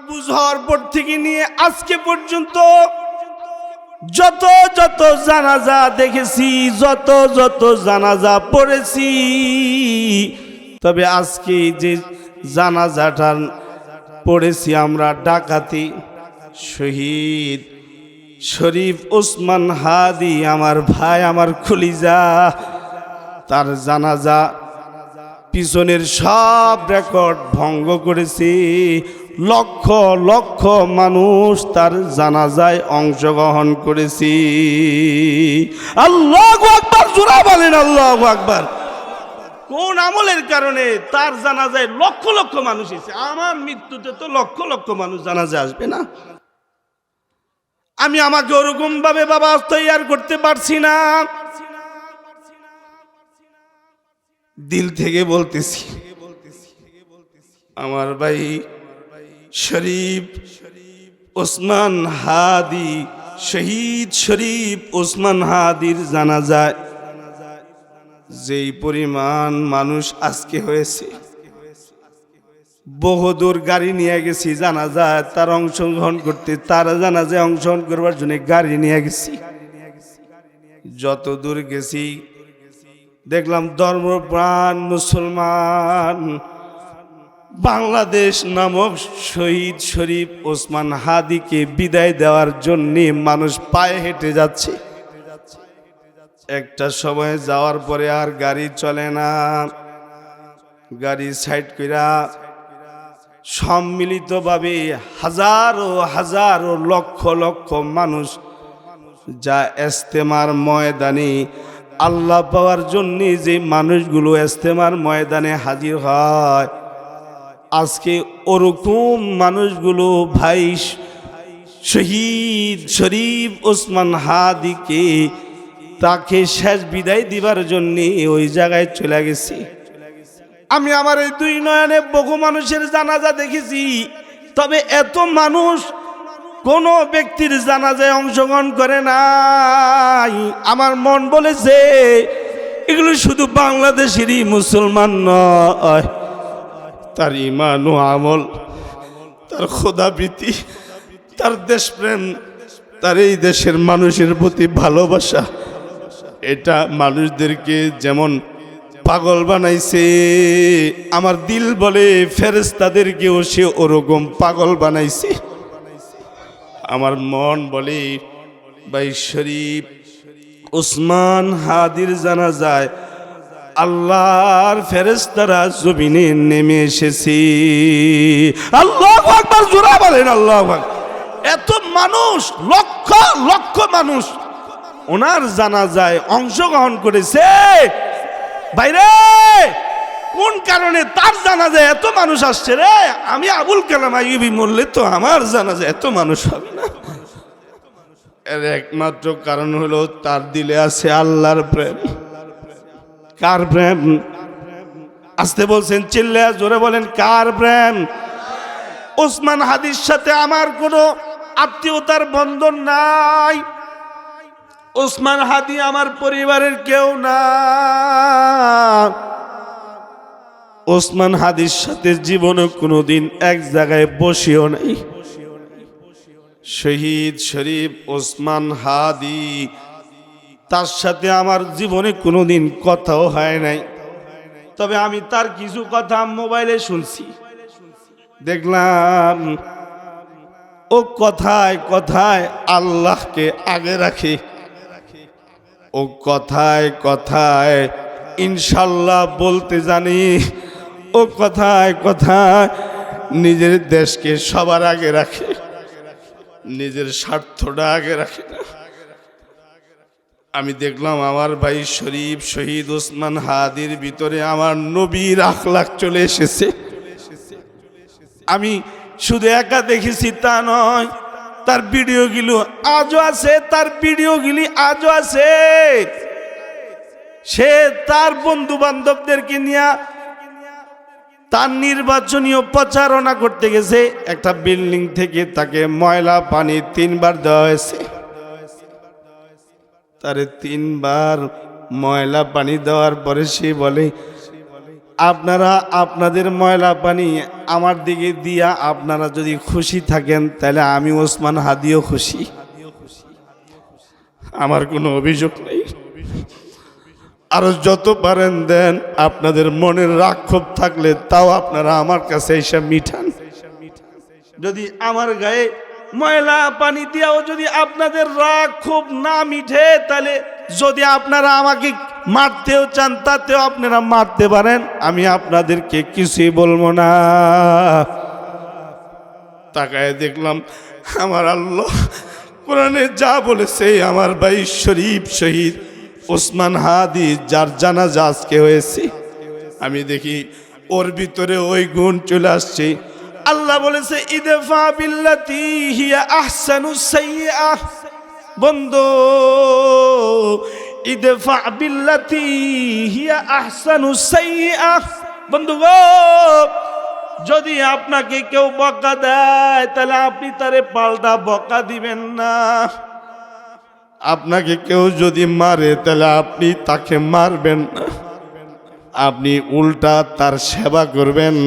বুঝ হওয়ার পর থেকে নিয়ে আজকে পর্যন্ত যত যত জানাজা দেখেছি, যত যত জানাজা পড়েছি, তবে আজকে যে জানাজাটা পড়েছি আমরা ডাকাতি শহীদ শরীফ ওসমান হাদি, আমার ভাই, আমার কলিজা, তার জানাজা পিছনের সব রেকর্ড ভঙ্গ করেছি। লক্ষ লক্ষ মানুষ তার জানাজায় অংশগ্রহণ করেছি। আল্লাহু আকবার, জোরে বলেন আল্লাহু আকবার। কোন আমলের কারণে তার জানাজায় লক্ষ লক্ষ মানুষ এসেছে? আমার মৃত্যুতে তো লক্ষ লক্ষ মানুষ জানাজায় আসবে না? আমি আমাকে ওরকম ভাবে বাবা তৈয়ার করতে পারছি না। দিল থেকে বলতেছি, আমার ভাই শরীফ ওসমান হাদি, শহীদ শরীফ ওসমান হাদির জানাজায় যেই পরিমাণ মানুষ আজকে হয়েছে, বহুদূর গাড়ি নিয়ে গেছি জানাজায় তার অংশগ্রহণ করতে, তার জানাজায় অংশগ্রহণ করবার জন্য গাড়ি নিয়ে গেছি। যত দূর গেছি দেখলাম ধর্মপ্রাণ মুসলমান বাংলাদেশ নামক শহীদ শরীফ ওসমান হাদিকে বিদায় দেওয়ার জন্য মানুষ পায়ে হেঁটে যাচ্ছে। একটা সময় যাওয়ার পরে আর গাড়ি চলে না, গাড়ি সাইড কইরা সম্মিলিতভাবে হাজারো হাজারো লক্ষ লক্ষ মানুষ যা ইজতেমার ময়দানে আল্লাহ পাওয়ার জন্য যে মানুষগুলো ইজতেমার ময়দানে হাজির হয়, আজকে ওরকম মানুষগুলো ভাই শহীদ শরীফ ওসমান হাদিকে তাকে শেষ বিদায় দিবার জন্য ওই জায়গায় চলে গেছি। আমি আমার এই দুই নয়নে বহু মানুষের জানাজা দেখেছি, তবে এত মানুষ কোন ব্যক্তির জানাজায় অংশগ্রহণ করে নাই। আমার মন বলেছে এগুলো শুধু বাংলাদেশেরই মুসলমান নয়, তার ঈমান ও আমল, তার খোদাভীতি, তার দেশপ্রেম, তার এই দেশের মানুষের প্রতি ভালোবাসা, এটা মানুষদেরকে যেমন পাগল বানাইছে, আমার দিল বলে ফেরেশতাদেরকেও সে ওরকম পাগল বানাইছে। আমার মন বলে ভাই শরীফ ওসমান হাদির জানাজায় আল্লাহর ফেরেশতারা জমিনে নেমে এসেছে। আল্লাহু আকবার, জোরে বলেন আল্লাহু আকবার। এত মানুষ, লক্ষ লক্ষ মানুষ ওনার জানাজায় অংশগ্রহণ করেছে। বাইরে কোন কারণে তার জানাজায় এত মানুষ আসছে রে? আমি আবুল কালাম আইয়ুবী মরলে তো আমার জানাজায় এত মানুষ হবে না। এর একমাত্র কারণ হলো তার দিলে আছে আল্লাহর প্রেম। কার প্রেম? আসতে বলছেন, চিল্লে জোরে বলেন, কার প্রেম? ওসমান হাদির সাথে আমার কোনো আত্মীয়তার বন্ধন নাই। ওসমান হাদি আমার পরিবারের কেউ না। ওসমান হাদির সাথে জীবনে কোনোদিন এক জায়গায় বসেও নাই। শহীদ শরীফ ওসমান হাদি, তার সাথে আমার জীবনে কোনোদিন কথাও হয় নাই, তবে আমি তার কিছু কথা মোবাইলে শুনছি। দেখলাম ও কথায় কথায় আল্লাহকে আগে রাখে, ও কথায় কথায় ইনশাল্লাহ বলতে জানি, ও কথায় কথায় নিজের দেশকে সবার আগে রাখে, নিজের স্বার্থটা আগে রাখে না। আমি দেখলাম আমার ভাই শরীফ শহীদ ওসমান হাদির ভিতরে আমার নবীর আখলাক চলে এসেছে। আমি শুধু একা দেখেছি তা নয়, তার ভিডিওগুলো আজও আছে, তার ভিডিওগুলি আজও আছে। সে তার বন্ধু বান্ধবদেরকে নিয়ে তার নির্বাচনীয় প্রচারণা করতে গেছে। একটা বিল্ডিং থেকে তাকে ময়লা পানি 3 বার দেওয়া হয়েছে। তারে 3 বার ময়লা পানি দেওয়ার পরে সে বলে আপনারা আপনাদের ময়লা পানি আমার দিকে দিয়া আপনারা যদি খুশি থাকেন তাহলে আমি ওসমান হাদিও খুশি, আমার কোনো অভিযোগ নেই। আর যত পারেন দেন, আপনাদের মনের রাগ ক্ষোভ থাকলে তাও আপনারা আমার কাছে এসে মিঠান। যদি আমার গায়ে ময়লা পানি দিয়াও যদি আপনাদের রাগ ক্ষোভ না মিঠে, তাহলে যদি আপনারা আমাকে মারতেও চান তাতেও আপনারা মারতে পারেন, আমি আপনাদেরকে কিছুই বলবো না। তাকায় দেখলাম আমার আল্লাহ কোরআনে যা বলেছে, আমার ভাই শরীফ শহীদ ওসমান হাদি যার জানাজা আজকে হয়েছে, আমি দেখি ওর ভিতরে ওই গুণ চলে আসছে। আল্লাহ বলেছে ইদফা বিল্লাতি হিয়া আহসানুস সাইয়্যাহ, বন্ধু ইদফা বিল্লাতি হিয়া আহসানুস সাইয়্যাহ, বন্ধু গো, যদি আপনাকে কেউ বকা দেয় তাহলে আপনি তারে পাল্টা বকা দিবেন না। আপনাকে কেউ যদি মারে তাহলে আপনি তাকে মারবেন না, আপনি উল্টা তার সেবা করবেন।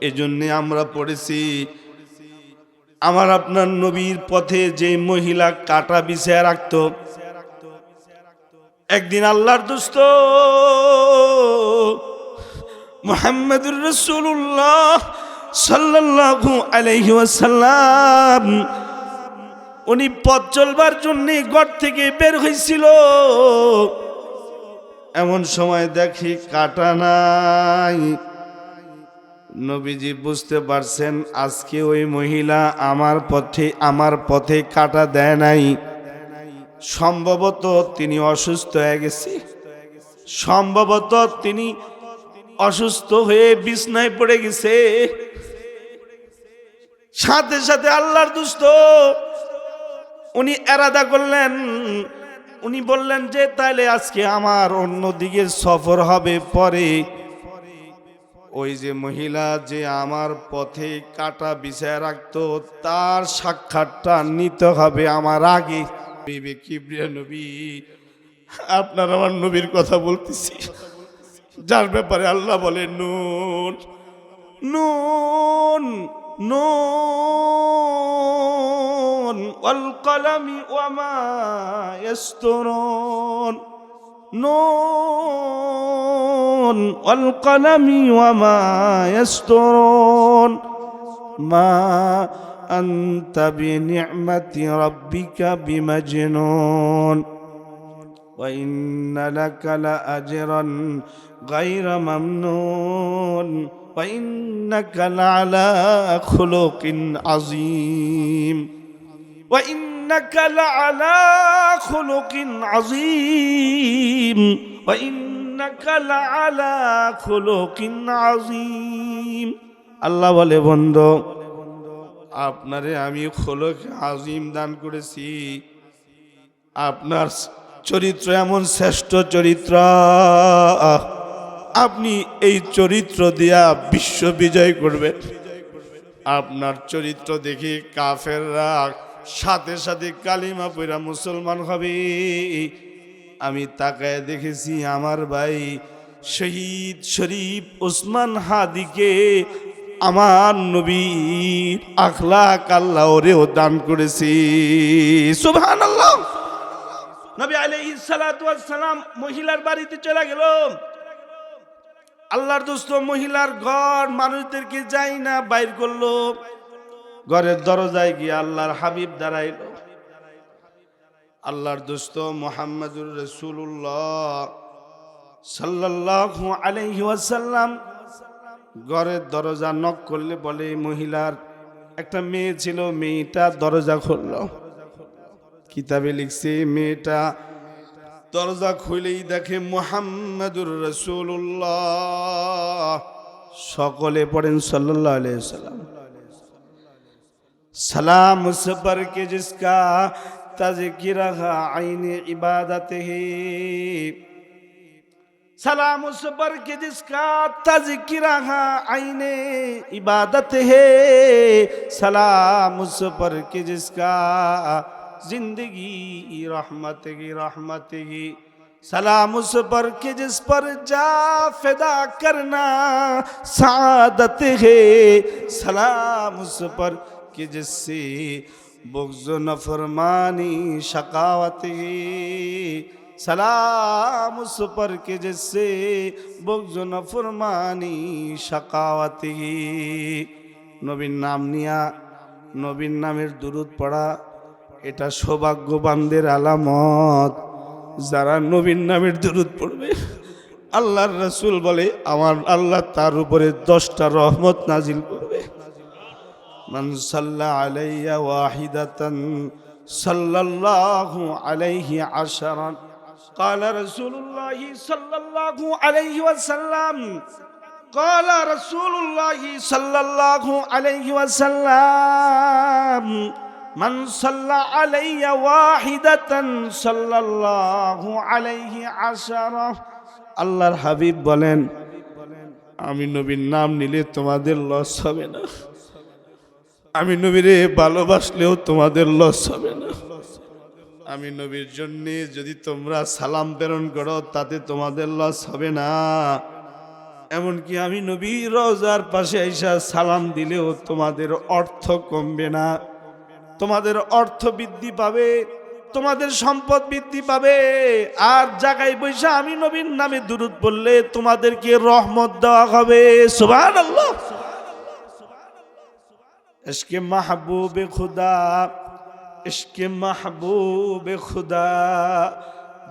এজন্য আমরা পড়েছি, আমার আপনার নবীর পথে যে মহিলা কাটা বিছায় রাখত, একদিন আল্লাহর দোস্ত মুহাম্মদুর রাসূলুল্লাহ সাল্লাল্লাহু আলাইহি ওয়াসাল্লাম উনি পথ চলবার জন্য ঘর থেকে বের হয়েছিল। এমন সময় দেখি কাটা নাই। নবীজি বুঝতে পারছেন আজকে ওই মহিলা আমার পথে কাটা দেয় নাই, সম্ভবত তিনি অসুস্থ হয়ে গেছে, সম্ভবত তিনি অসুস্থ হয়ে বিছনায় পড়ে গেছে। সাথে সাথে আল্লাহর দুষ্ট উনি এরাদা করলেন, উনি বললেন যে তাইলে আজকে আমার অন্যদিকে সফর হবে, পরে ওই যে মহিলা যে আমার পথে কাটা বিছায় রাখতো তার সাক্ষাৎটা নিতে হবে আমার আগে। কিবরিয়া নবী, আপনার আমার নবীর কথা বলতেছি, যার ব্যাপারে আল্লাহ বলে নুন নুন নুন ওয়াল কলামি ওয়া মা ইয়াসতুরুন, নুন ওয়াল কলামি ওয়া মা ইয়াসতুরুন, মা আনতা বিনি'মাতি রাব্বিকা বিমাজনুন, ওয়া ইন্না লাকা লাআজরান গায়রা মামনুন, ওয়া ইন্নাকা লাআলা খুলুকিন আযীম, ওয়া ইন্নাকা লাআলা খুলুকিন আযীম, ওয়া ইন্নাকা লাআলা খুলুকিন আযীম। আল্লাহ বলে বন্ধু, আপনারে আমি খুলুক আযীম দান করেছি, আপনার চরিত্র এমন শ্রেষ্ঠ চরিত্র, আপনি এই চরিত্র দিয়া বিশ্ব বিজয় করবেন। আপনার চরিত্র দেখে কাফেররা সাথে সাথে কালিমা পড়া মুসলমান হবে। আমি তাকায় দেখেছি আমার ভাই শহীদ শরীফ ওসমান হাদিকে আমার নবীর আখলাক আল্লাহ ওরেও দান করেছি। সুবহানাল্লাহ। নবী আলাইহিস সালাতু ওয়াস সালাম মহিলার বাড়িতে চলে গেল। আল্লাহর দোস্ত মহিলার ঘর মানুষদেরকে যাই না বাইর করলো, ঘরের দরজায় গিয়ে আল্লাহর হাবিব দাঁড়াইল। আল্লাহর দোস্ত মুহাম্মদুর রাসূলুল্লাহ সাল্লাল্লাহু আলাইহি ওয়াসাল্লাম ঘরের দরজা নক করলে বলে, মহিলার একটা মেয়ে ছিল, মেয়েটা দরজা খুলল। কিতাবে লিখছে মেয়েটা দরজা খুলেই দেখে মুহাম্মদুর রাসূলুল্লাহ। সকলে পড়েন সাল্লাল্লাহু আলাইহি ওয়াসাল্লাম। सलाम उस पर के जिसका तज़किरा आईने इबादत है, सलाम उस पर के जिसका तज़किरा आईने इबादत है, सलाम उस पर के जिसका जिंदगी रहमत की सलाम उस पर कि जिस पर जा फिदा करना सादत है। सलाम उस पर कि जिससे बुग़्ज़ व नफ़रमानी शकावत है। सलाम उस पर कि जिससे बुग़्ज़ व नफ़रमानी शकावत है। নবীর নাম নিয়া নবীর নামের দুরূদ পড়া এটা সৌভাগ্যবানদের আলামত। যারা নবীর নামের দুরূদ পড়বে আল্লাহর রাসূল বলে আমার আল্লাহ তার উপরে 10টা রহমত নাজিল করবে। মান সাল্লা আলাইয়া ওয়াহিদাতান সাল্লাল্লাহু আলাইহি আশারান। قال رسول الله صلى الله عليه وسلم قال رسول الله صلى الله عليه وسلم من صلى علي واحدة صلى الله عليه عشرة। আল্লাহর হাবিব বলেন আমি নবীর নাম নিলে তোমাদের লস হবে না, আমি নবীরে ভালোবাসলেও তোমাদের লস হবে না। আমি নবীর জন্য যদি তোমরা সালাম প্রেরণ করো তাতে তোমাদের লস হবে না। এমনকি আমি নবীর রওজার পাশে আইসা সালাম দিলেও তোমাদের অর্থ কমবে না, তোমাদের অর্থ বৃদ্ধি পাবে, তোমাদের সম্পদ বৃদ্ধি পাবে। আর জায়গায় বৈশা আমি নবীর নামে দুরূদ পড়লে তোমাদেরকে রহমত দেওয়া হবে। সুবহানাল্লাহ। ইশকে মাহবুবে খুদা, इश्क़ महबूब खुदा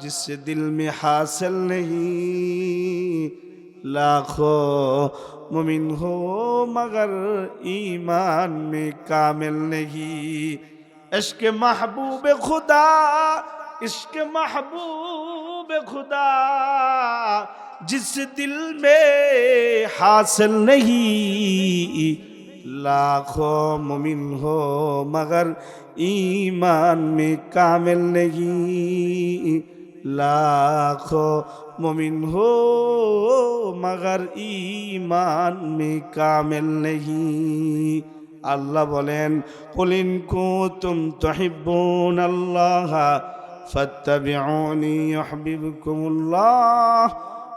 जिससे दिल में हासिल नहीं, लाखों मुमिन हो मगर ईमान में कामिल नहीं। इश्क़ महबूब खुदा, इश्क़ महबूब खुदा जिससे दिल में हासिल नहीं, लाखों मुमिन हो मगर ईमान में कामिल नहीं, लाखों मुमिन हो मगर ईमान में कामिल नहीं। अल्लाह बोलेन कुल इन कुंतुम तुहिब्बूनल्लाह फत्तबिऊनी युहब्बिबकुमुल्लाह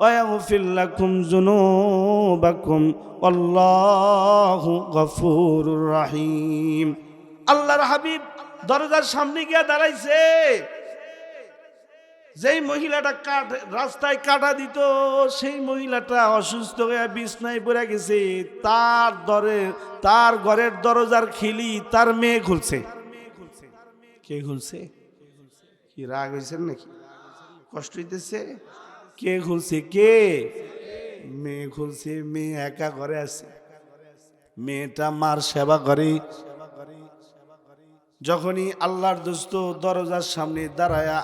व यगफिर लकुम जुनूबकुम वल्लाहु गफूरुर रहीम। আল্লাহর হাবিব দরজার সামনে গিয়ে দাঁড়াইছে। যেই মহিলাটা রাস্তায় কাটা দিত সেই মহিলাটা অসুস্থ হয়ে বিছনায় পড়ে গেছে। তার ঘরের দরজার খিলি তার মেয়ে খুলছে। কে খুলছে? কি রাগ হয়েছেন নাকি? কষ্ট হইতেছে? কে খুলছে? কে? মেয়ে খুলছে। মেয়ে একা ঘরে আছে, মেয়েটা মার সেবা করে। যখনই আল্লাহর দোস্ত দরজার সামনে দাঁড়ায়া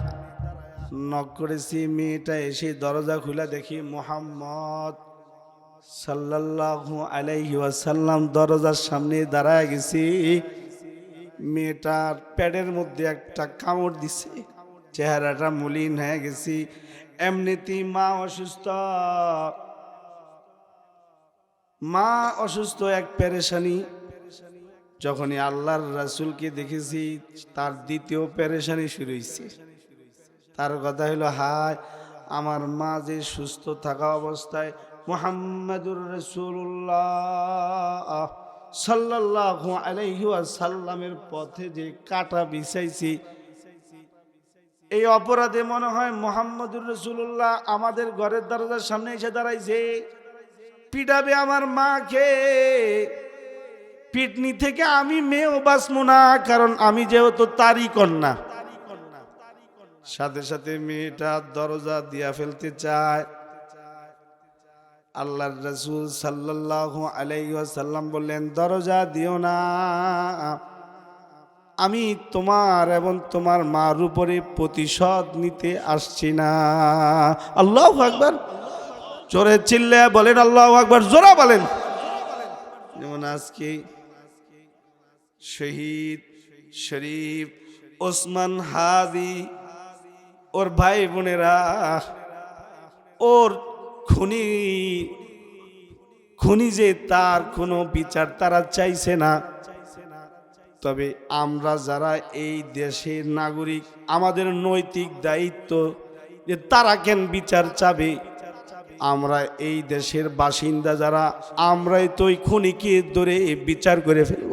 নক করেছি, মেয়েটা এসে দরজা খুলে দেখি মুহাম্মদ সাল্লাল্লাহু আলাইহি ওয়াসাল্লাম দরজার সামনে দাঁড়ায় গেছি। মেয়েটার পেটের মধ্যে একটা কামড় দিছে, চেহারাটা মলিন হয়ে গেছি। এমনিতেই মা অসুস্থ, এক পেরেশানি। যখনই আল্লাহর রাসূলকে দেখেছি তার দ্বিতীয় পেরেশানি শুরু হয়েছে। তার কথা হলো হায় আমার মা যে সুস্থ থাকা অবস্থায় মুহাম্মাদুর রাসূলুল্লাহ সাল্লাল্লাহু আলাইহি ওয়াসাল্লামের পথে যে কাটা বিছাইছি, এই অপরাধে মনে হয় মুহাম্মাদুর রাসূলুল্লাহ আমাদের ঘরের দরজার সামনে এসে দাঁড়াইছে, পিটাবে আমার মাকে। পিটনি থেকে আমি মেয়েও বাঁচবো না, কারণ আমি যেহেতু তারই কন্যা। সাথে সাথে মেয়েটা দরজা দিয়া ফেলতে চায়। আল্লাহর রাসূল সাল্লাল্লাহু আলাইহি ওয়াসাল্লাম বললেন দরজা দিও না, আমি তোমার এবং তোমার মার উপরে প্রতিশোধ নিতে আসছি না। আল্লাহু আকবার। জোরে চিল্লায়া বলেন আল্লাহু আকবার, জোরে বলেন। যেমন আজকে শহীদ শরীফ ওসমান হাদি ওর ভাই বোনেরা ওর খুনি যে তার কোনো বিচার তারা চাইছে না। তবে আমরা যারা এই দেশের নাগরিক, আমাদের নৈতিক দায়িত্ব যে তারা কেন বিচার চাবে? আমরা এই দেশের বাসিন্দা যারা, আমরাই তো ওই খুনিকে ধরে বিচার করে ফেলব।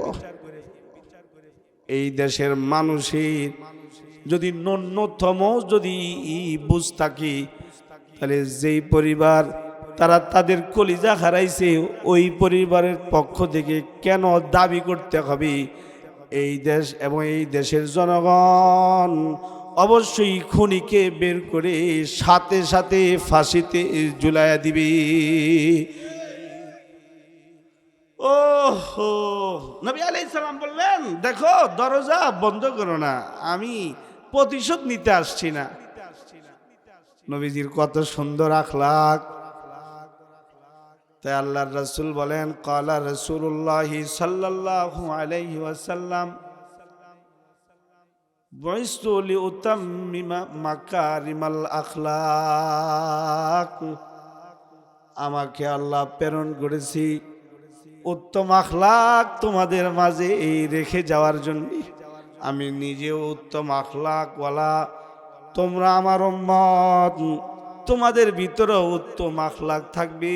এই দেশের মানুষের যদি ন্যূনতম যদি বুঝ থাকে, তাহলে যেই পরিবার তারা তাদের কলিজা হারাইছে, ওই পরিবারের পক্ষ থেকে কেন দাবি করতে হবে এই দেশ এবং এই দেশের জনগণ অবশ্যই খুনিকে বের করে সাথে সাথে ফাঁসিতে ঝুলাইয়া দিবে? ও হো, নবী আলাইহিস সালাম বললেন, দেখো দরজা বন্ধ করো না, আমি প্রতিশোধ নিতে আসছি না। নবীজির কত সুন্দর আখলাক। তাই আল্লাহর রাসূল বলেন, ক্বালা রাসূলুল্লাহ সাল্লাল্লাহু আলাইহি ওয়াসাল্লাম বুইসতু লিউতাম্মিমা মাকারিমাল আখলাক। আমাকে আল্লাহ প্রেরণ করেছি উত্তম আখলাক তোমাদের মাঝে এই রেখে যাওয়ার জন্য। আমি নিজেও উত্তম আখলাকওয়ালা, তোমরা আমার উম্মত, তোমাদের ভিতরেও উত্তম আখলাক থাকবে।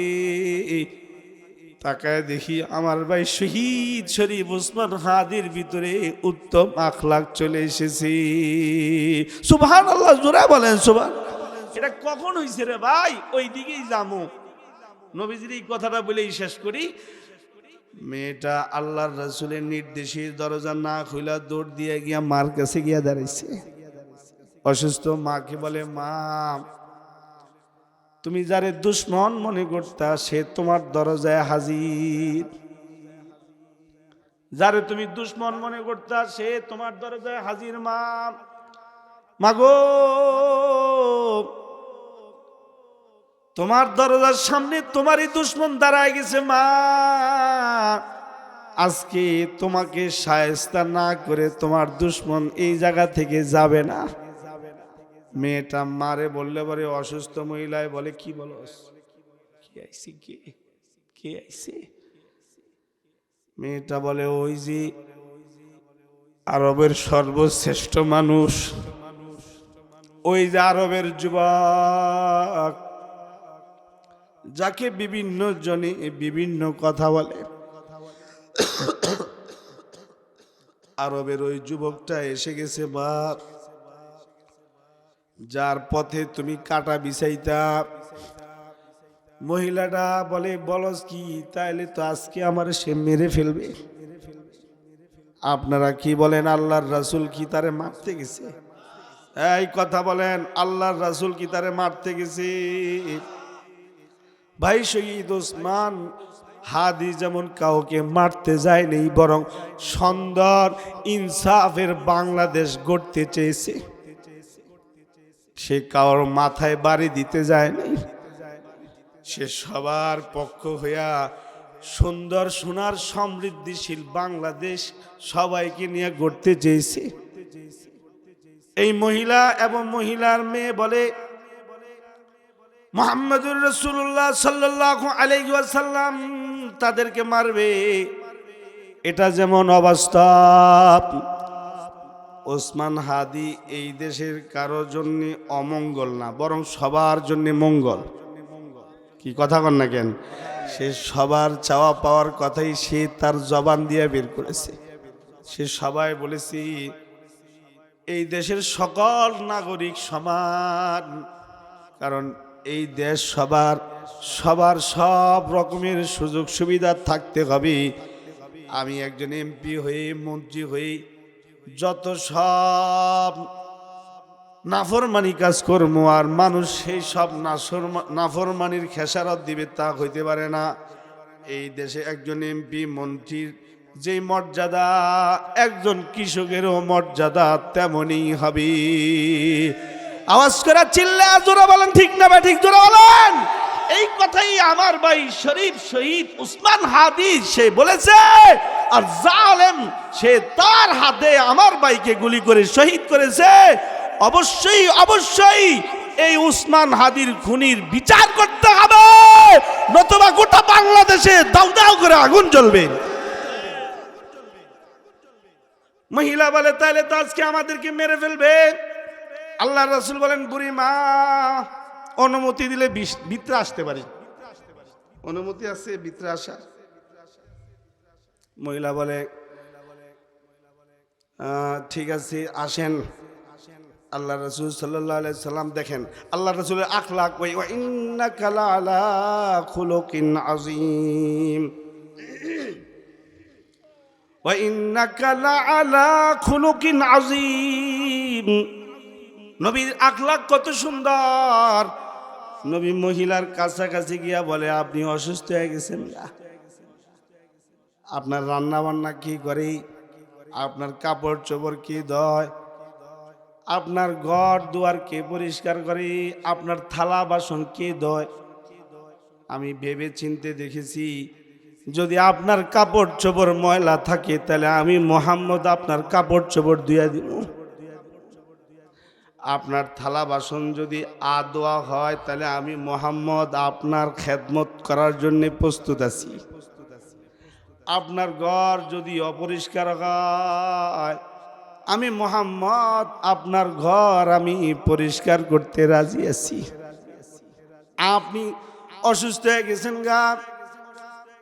তাকায় দেখি আমার ভাই শহীদ শরীফ ওসমান হাদির ভিতরে উত্তম আখলাক চলে এসেছে। সুবহানাল্লাহ, জোরে বলেন সুবহান। এটা কখন হইছে রে ভাই? ওই দিকেই যামু। নবীজির এই কথাটা বলেই শেষ করি। মেয়েটা আল্লাহর রাসূলের নির্দেশে দরজা না খুলা দৌড় দিয়ে গিয়া মার কাছে গিয়া দাঁড়াইছে। অসুস্থ মাকে বলে, মা, তুমি যারে দুশ্মন মনে করতা সে তোমার দরজায় হাজির। যারে তুমি দুশ্মন মনে করতা সে তোমার দরজায় হাজির। মা, মাগো, তোমার দরজার সামনে তোমারই দুশ্মন দাঁড়ায় গেছে। মা, আজকে তোমাকে শায়েস্তা না করে তোমার দুশ্মন এই জায়গা থেকে যাবে না। মেয়েটা মারে বললে পরে অসুস্থ মহিলায় বলে, কি বলস? কে আইছে? কে আইছে? মেয়েটা বলে, ওই যে আরবের সর্বশ্রেষ্ঠ মানুষ, ওই যে আরবের যুবক যাকে বিভিন্ন জনে বিভিন্ন কথা বলে, আরবের ওই যুবকটা এসে গেছে। বাপ, যার পথে তুমি কাটা বিছাইতা। মহিলাটা বলে, বলস কি? তাইলে তো আজকে আমার সে মেরে ফেলবে। আপনারা কি বলেন? আল্লাহর রাসূল কি তারে মারতে গেছে? এই কথা বলেন, আল্লাহর রাসূল কি তারে মারতে গেছে? ভাই শহীদ ওসমান হাদি যেমন কাউকে মারতে যায়নি, বরং সুন্দর ইনসাফের বাংলাদেশ গড়তে চেয়েছে। সে কারোর মাথায় বাড়ি দিতে যায় নাই। সে সবার পক্ষ হইয়া সুন্দর সোনার সমৃদ্ধিশীল বাংলাদেশ সবাইকে নিয়ে গড়তে চেয়েছে। এই মহিলা এবং মহিলার মেয়ে বলে, মুহাম্মদুর রাসূলুল্লাহ সাল্লাল্লাহু আলাইহি ওয়াসাল্লাম তাদেরকে মারবে, এটা যেমন অবাস্তব। ওসমান হাদি এই দেশের কারোর জন্য অমঙ্গল না, বরং সবার জন্য মঙ্গল। কি কথা কন না কেন? সে সবার চাওয়া পাওয়ার কথাই সে তার জবান দিয়ে বের করেছে। সে সবাই বলেছি এই দেশের সকল নাগরিক সমান, কারণ এই দেশ সবার সব রকমের সুযোগ সুবিধা থাকতে হবে। আমি একজন এমপি হয়ে, মন্ত্রী হয়ে যত সব নাফরমানি কাজ করবো, আর মানুষ সেই সব নাফরমানির খেসারত দিবে, তা হইতে পারে না। এই দেশে একজন এমপি মন্ত্রীর যে মর্যাদা, একজন কৃষকেরও মর্যাদা তেমনই হবে। আওয়াজ করে চিল্লা জোরে বলেন, ঠিক না বা ঠিক? জোরে বলেন। এই কথাই আমার ভাই শরীফ শহীদ উসমান হাদি সে বলেছে। আর জালেম সে তার হাতে আমার ভাইকে গুলি করে শহীদ করেছে। অবশ্যই অবশ্যই এই উসমান হাদির খুনির বিচার করতে হবে, নতুবা গোটা বাংলাদেশে দাউ দাউ করে আগুন জ্বলবে। মহিলা বলে, তাহলে তো আজকে আমাদেরকে মেরে ফেলবে। আল্লাহ রাসূল বলেন বুড়ি মা অনুমতি দিলে ভিতরে আসতে পারি, অনুমতি আছে ভিতরে আসা? মহিলা বলে ঠিক আছে আসেন। আল্লাহ রাসূল সাল্লাল্লাহু আলাইহি সাল্লাম দেখেন আল্লাহ রাসূলের আখলাক, ওয়া ইন্নাকা লাআলা খুলুকিন আযীম, ওয়া ইন্নাকা লাআলা খুলুকিন আযীম। নবীর আখলাক কত সুন্দর। নবী মহিলার কাছাকাছি গিয়া বলে আপনি অসুস্থ হয়ে গেছেন না? আপনার রান্না বান্না কি করে? আপনার কাপড় চোপড় কি ধয়? আপনার ঘর দুয়ার কে পরিষ্কার করে? আপনার থালা বাসন কে ধয়? আমি ভেবে চিন্তে দেখেছি যদি আপনার কাপড় চোপড় ময়লা থাকে তাহলে আমি মুহাম্মদ আপনার কাপড় চোপড় ধুইয়া দিব। আপনার থালা বাসন যদি আদোয়া হয় তাহলে আমি মুহাম্মদ আপনার খেদমত করার জন্য প্রস্তুত আছি। আপনার ঘর যদি অপরিষ্কার হয় আমি মুহাম্মদ আপনার ঘর আমি পরিষ্কার করতে রাজি আছি। আপনি অসুস্থ হয়ে গেছেন গা,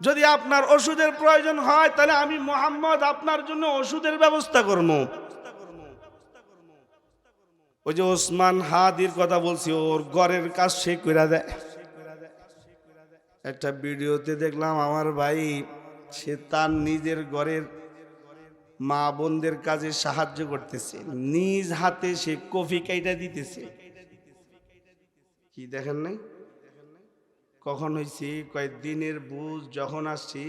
যদি আপনার ওষুধের প্রয়োজন হয় তাহলে আমি মুহাম্মদ আপনার জন্য ওষুধের ব্যবস্থা করব। ওই যে ওসমান হাদির কথা বলছি, ওর ঘরের কাজ সে কইরা দেয়। একটা ভিডিওতে দেখলাম আমার ভাই সে তার নিজের ঘরের মা বোনদের কাজে সাহায্য করতেছে, নিজ হাতে সে কফি কাইটা দিতেছে। কি দেখেন নাই? কখন হয়েছি কয়েক দিনের বুঝ যখন আসছি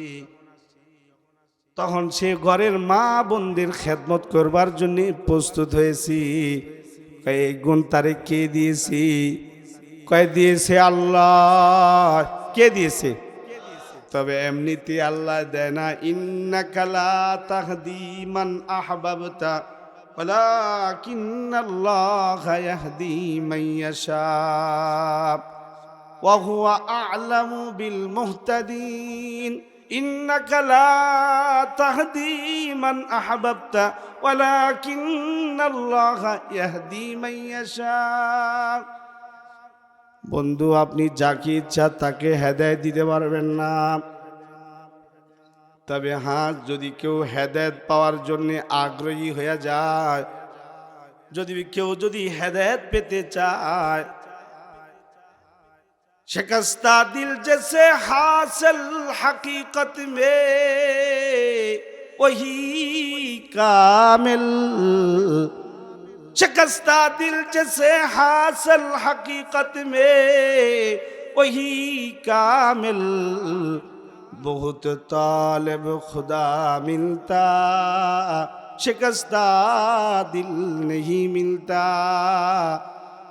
তখন সে ঘরের মা বোনদের খেদমত করবার জন্য প্রস্তুত হয়েছি। এই গুণ তারে কে দিয়েছি? কয় দিয়েছে আল্লাহ। কে দিয়েছে? তবে এমনিতে আল্লাহ দেয় না। ইন্নাকা লা তাহদি মান আহবাবতা ওয়ালাকিন্নাল্লাহা ইয়াহদি মান ইয়াশা ওয়া হুয়া আ'লামু বিল মুহতাদিন। ইন্নাকা লা তাহদি মান আহবাবতা ওয়ালাকিন্নাল্লাহা ইয়াহদি মান ইয়াশা। বন্ধু আপনি যাকে ইচ্ছা তাকে হেদায়েত দিতে পারবেন না, তবে হ্যাঁ যদি কেউ হেদায়েত পাওয়ার জন্য আগ্রহী হয়ে যায়, যদি হেদায়েত পেতে চায়, शिकस्ता दिल जैसे हासिल हकीकत में वही कामिल। शिकस्ता दिल जैसे हासिल हकीकत में वही कामिल। बहुत तालिब खुदा मिलता शिकस्ता दिल नहीं मिलता।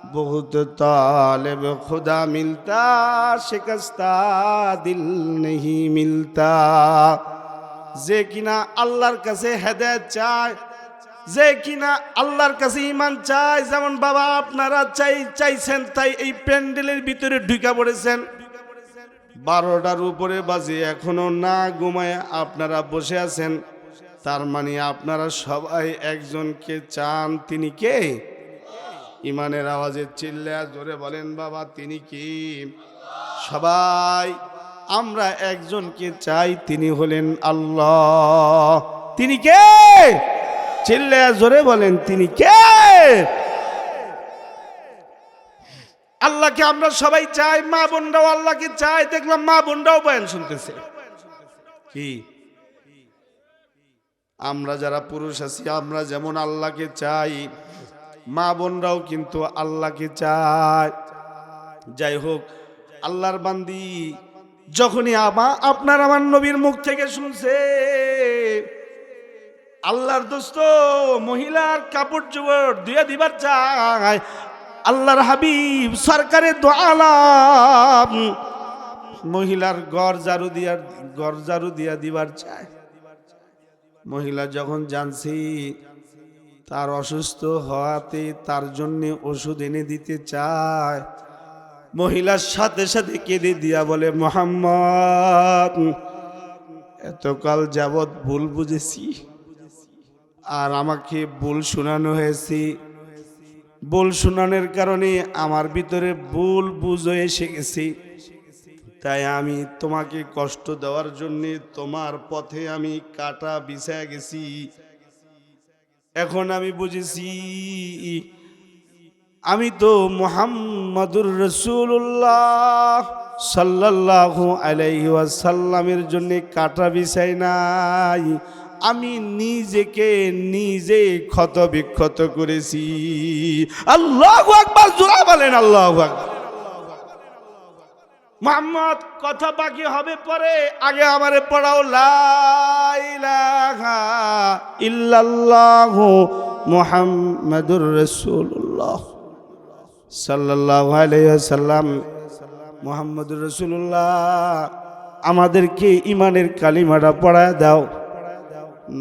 बहुत तालिब खुदा मिलता शिकस्ता दिल नहीं मिलता। যে কিনা আল্লাহর কাছে হেদায়েত চায়, যে কিনা আল্লাহর কাছে ঈমান চায়, যেমন বাবা আপনারা চাইছেন তাই এই প্যান্ডেলের ভিতরে ঢুকে পড়েছেন। 12টার উপরে বাজে এখনো না ঘুমায় আপনারা বসে আছেন, তার মানে আপনারা সবাই একজনকে চান। তিনি কে? ইমানের আওয়াজে চিল্লা জোরে বলেন বাবা তিনি কি? সবাই আমরা একজনকে চাই, তিনি হলেন আল্লাহ। তিনি কে? চিল্লা জোরে বলেন তিনি কে? আল্লাহকে আমরা সবাই চাই, মা বোনরাও আল্লাহকে চাই। দেখলাম মা বোনরাও বয়ান শুনতেছে। কি আমরা যারা পুরুষ আছি আমরা যেমন আল্লাহকে চাই, মা বোনরাও কিন্তু আল্লাহকে চায়। যাই হোক, আল্লাহর বান্দি যখনই আপনার আমার নবীর মুখ থেকে শুনছে আল্লাহর দোস্ত মহিলার কাপড় চোপড় ধুয়ে দিবার চায়, আল্লাহর হাবিব সরকারে দো আলাম মহিলার ঘর ঝাড়ু দিয়া দিবার চায়। মহিলা যখন জানছি তার অসুস্থ হওয়াতে তার জন্য ওষুধ এনে দিতে চায়, মহিলার সাথে সাথে কেঁদে দিয়া বলে মুহাম্মদ এতকাল যাবৎ ভুল বুঝেছি আর আমাকে ভুল শোনানো হয়েছে। ভুল শোনানোর কারণে আমার ভিতরে ভুল বুঝ এসে গেছে, তাই আমি তোমাকে কষ্ট দেওয়ার জন্য তোমার পথে আমি কাটা বিছায় গেছি। এখন আমি বুঝেছি আমি তো মুহাম্মাদুর রাসূলুল্লাহ সাল্লাল্লাহু আলাইহি ওয়াসাল্লামের জন্য কাটা বিছাই নাই, আমি নিজেকে নিজে ক্ষত বিক্ষত করেছি। আল্লাহু আকবার, জোরে বলেন আল্লাহু আকবার। মুহাম্মদ কথা বাকি হবে পরে, আগে আমারে পড়াও লা ইলাহা ইল্লাল্লাহু মুহাম্মাদুর রাসূলুল্লাহ সাল্লাল্লাহু আলাইহি ওয়াসাল্লাম। মুহাম্মাদুর রাসূলুল্লাহ, আমাদেরকে ইমানের কালিমাটা পড়ায় দাও।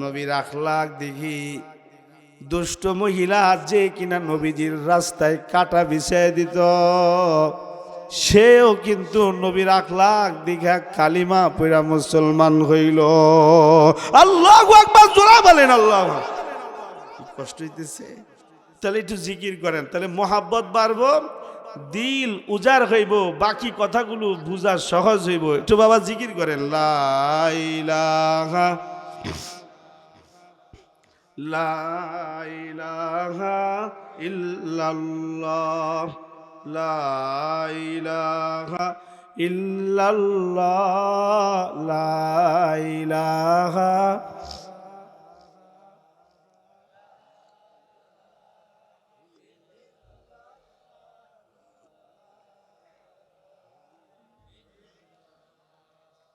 নবীর আখলাক দেখি, দুষ্ট মহিলা যে কিনা নবীজির রাস্তায় কাটা বিছায় দিত, সেও কিন্তু নবীর আখলাক দেখা কালিমা পড়া মুসলমান হইল। আল্লাহু আকবার, জোরে বলেন আল্লাহু আকবার। কষ্ট হইতেছে, তাহলে একটু জিকির করেন, তাহলে মোহাব্বত বাড়বো, দিল উজাড় হইব, বাকি কথাগুলো বুঝা সহজ হইব। একটু বাবা জিকির করেন, লা ইলাহা লা ইলাহা ইল্লাল্লাহ লা ইলাহা ইল্লাল্লাহ লা ইলাহা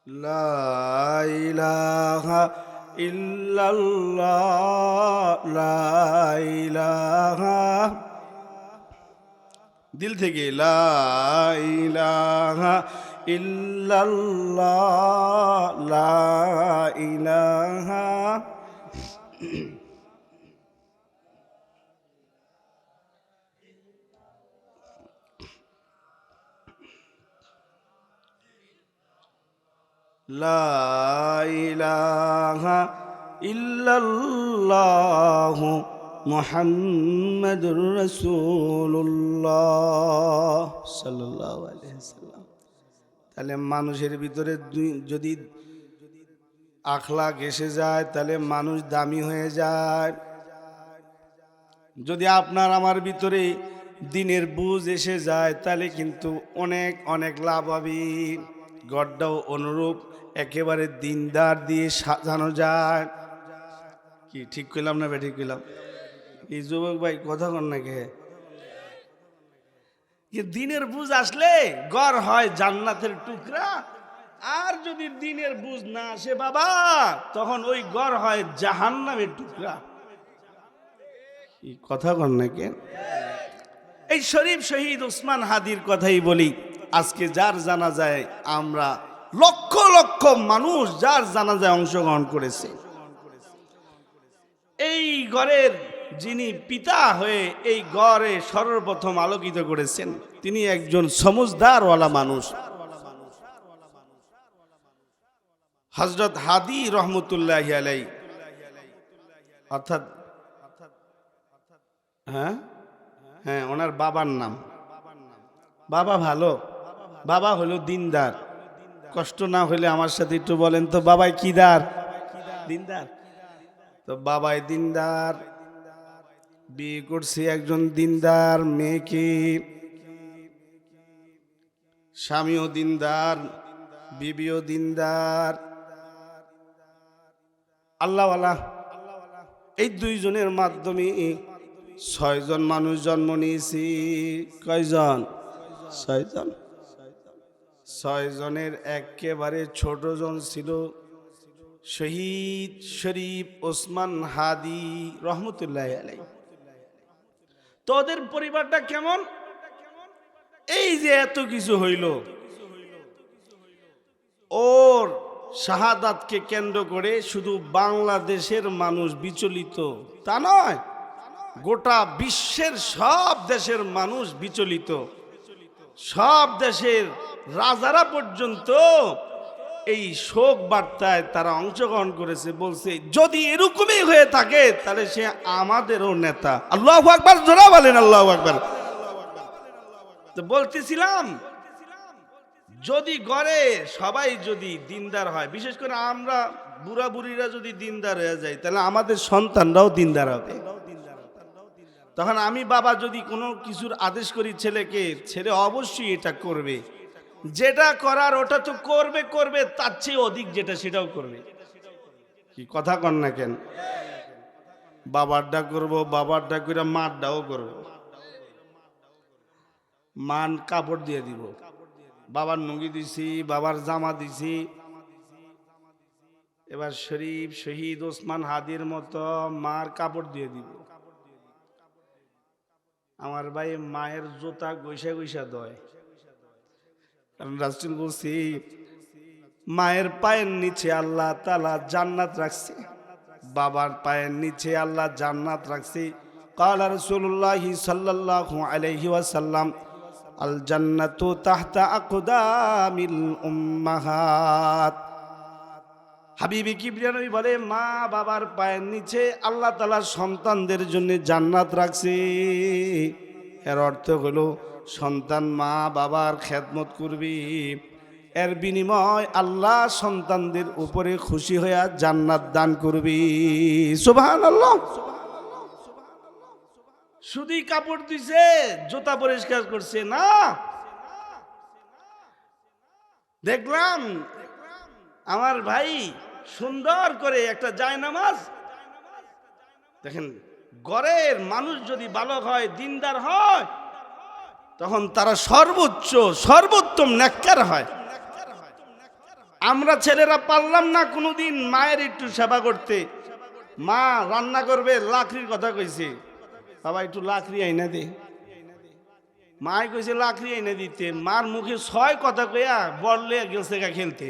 লা ইলাহা ইল্লাল্লাহ লা ইলাহা, দিল থেকে লা ইলাহা ইল্লাল্লাহ লা ইলাহা লা ইলাহা ইল্লাল্লাহু মুহাম্মাদুর রাসূলুল্লাহ সাল্লাল্লাহু আলাইহি ওয়াসাল্লাম। তাহলে মানুষের ভিতরে যদি আখলাক এসে যায় তাহলে মানুষ দামি হয়ে যায়। যদি আপনার আমার ভিতরে দিনের বুঝ এসে যায় তাহলে কিন্তু অনেক অনেক লাভ হবে। গড্ডাও অনুরূপ একেবারে দিনদার দিয়ে সাজানো যায়। কি ঠিক কইলাম না ঠিক কইলাম? এই যুবক ভাই কথা কন না কে? দিনের বুঝ আসলে ঘর হয় জান্নাতের টুকরা, আর যদি দিনের বুঝ না আসে বাবা তখন ওই ঘর হয় জাহান্নামের টুকরা। কথা কন না কে? এই শরীফ শহীদ ওসমান হাদির কথাই বলি। আজকে যার জানাজায় আমরা লক্ষ লক্ষ মানুষ যার জানাজায় অংশগ্রহণ করেছে, এই ঘরের যিনি পিতা হয়ে এই ঘরে সর্বপ্রথম আলোকিত করেছেন তিনি একজন সমজদারওয়ালা মানুষ, হযরত হাদি রহমতুল্লাহি আলাইহি। অর্থাৎ হ্যাঁ হ্যাঁ ওনার বাবার নাম, বাবা ভালো, বাবা হলো দিনদার। কষ্ট না হলে আমার সাথে একটু বলেন তো, বাবাই কি দার? দিনদার। তো বাবাই দিনদার, বিয়ে করছে একজন দিনদার মেয়েকে, স্বামীও দিনদার, বিবিও দিনদার, আল্লাহওয়ালা। এই দুইজনের মাধ্যমে 6 জন মানুষ জন্ম নিয়েছি। কয়জন? 6 জন। 6 জনের একেবারে ছোট জন ছিল শহীদ শরীফ ওসমান হাদি রহমতুল্লাহি আলাইহি। তো ওদের পরিবারটা কেমন? এই যে এত কিছু হইল, ওর শাহাদাতকে কেন্দ্র করে শুধু বাংলাদেশের মানুষ বিচলিত তা নয়, গোটা বিশ্বের সব দেশের মানুষ বিচলিত। সব দেশের রাজারা পর্যন্ত এই শোক বার্তায় তারা অংশগ্রহণ করেছে, বলছে যদি এরকমই হয়ে থাকে তাহলে সে আমাদেরও নেতা। আল্লাহু আকবার, জোরে বলেন আল্লাহু আকবার। তো বলতেছিলাম, যদি গড়ে সবাই যদি দিনদার হয়, বিশেষ করে আমরা বুড়া বুড়িরা যদি দিনদার হয়ে যায়, তাহলে আমাদের সন্তানরাও দিনদার হবে। তখন আমি বাবা যদি কোনো কিছুর আদেশ করি ছেলেকে, ছেলে অবশ্যই এটা করবে, যেটা করার ওটা তো করবে করবে, তার চেয়ে অধিক যেটা সেটাও করবে। কি কথা কন না কেন? বাবারটা করবো, বাবারটা করে মারটাও করবো। মান কাপড় দিয়ে দিব, বাবার নুঙ্গি দিছি, বাবার জামা দিছি। এবার শরীফ শহীদ ওসমান হাদির মতো মার কাপড় দিয়ে দিব। আমার ভাই মায়ের জুতা গৈসা গৈসা দয়, কারণ রাসূল বলছি মায়ের পায়ের নিচে আল্লাহ তাআলা জান্নাত রাখছে, বাবার পায়ের নিচে আল্লাহ জান্নাত রাখছে। ক্বালা রাসূলুল্লাহ সাল্লাল্লাহু আলাইহি ওয়াসাল্লাম আল জান্নাতু তাহতা আকদামিল উম্মাহাত। হাবিবি কিবরিয়া নবী বলে, মা বাবার পায়ের নিচে আল্লাহ তাআলা সন্তানদের জন্য জান্নাত রাখছে। এর অর্থ হলো সন্তান মা বাবার খেদমত করবে, এর বিনিময় আল্লাহ সন্তানদের উপরে খুশি হয়ে জান্নাত দান করবে। সুবহানাল্লাহ। শুধুই কাপড় দিছে, জুতা পরিষ্কার করছে না। দেখলাম আমার ভাই সুন্দর করে একটা জায়নামাজ, দেখেন ঘরের মানুষ যদি ভালো হয়, দিনদার হয়, তখন তারা সর্বোচ্চ সর্বোত্তম নেককার হয়। আমরা ছেলেরা পারলাম না কোনোদিন মায়ের একটু সেবা করতে। মা রান্না করবে, লাকড়ির কথা কইছে, বাবা একটু লাকড়ি আইনা দে। মায় কইছে লাকড়ি আইনা দিতে, মার মুখে 6 কথা কইয়া বললে গেছে গা খেলতে।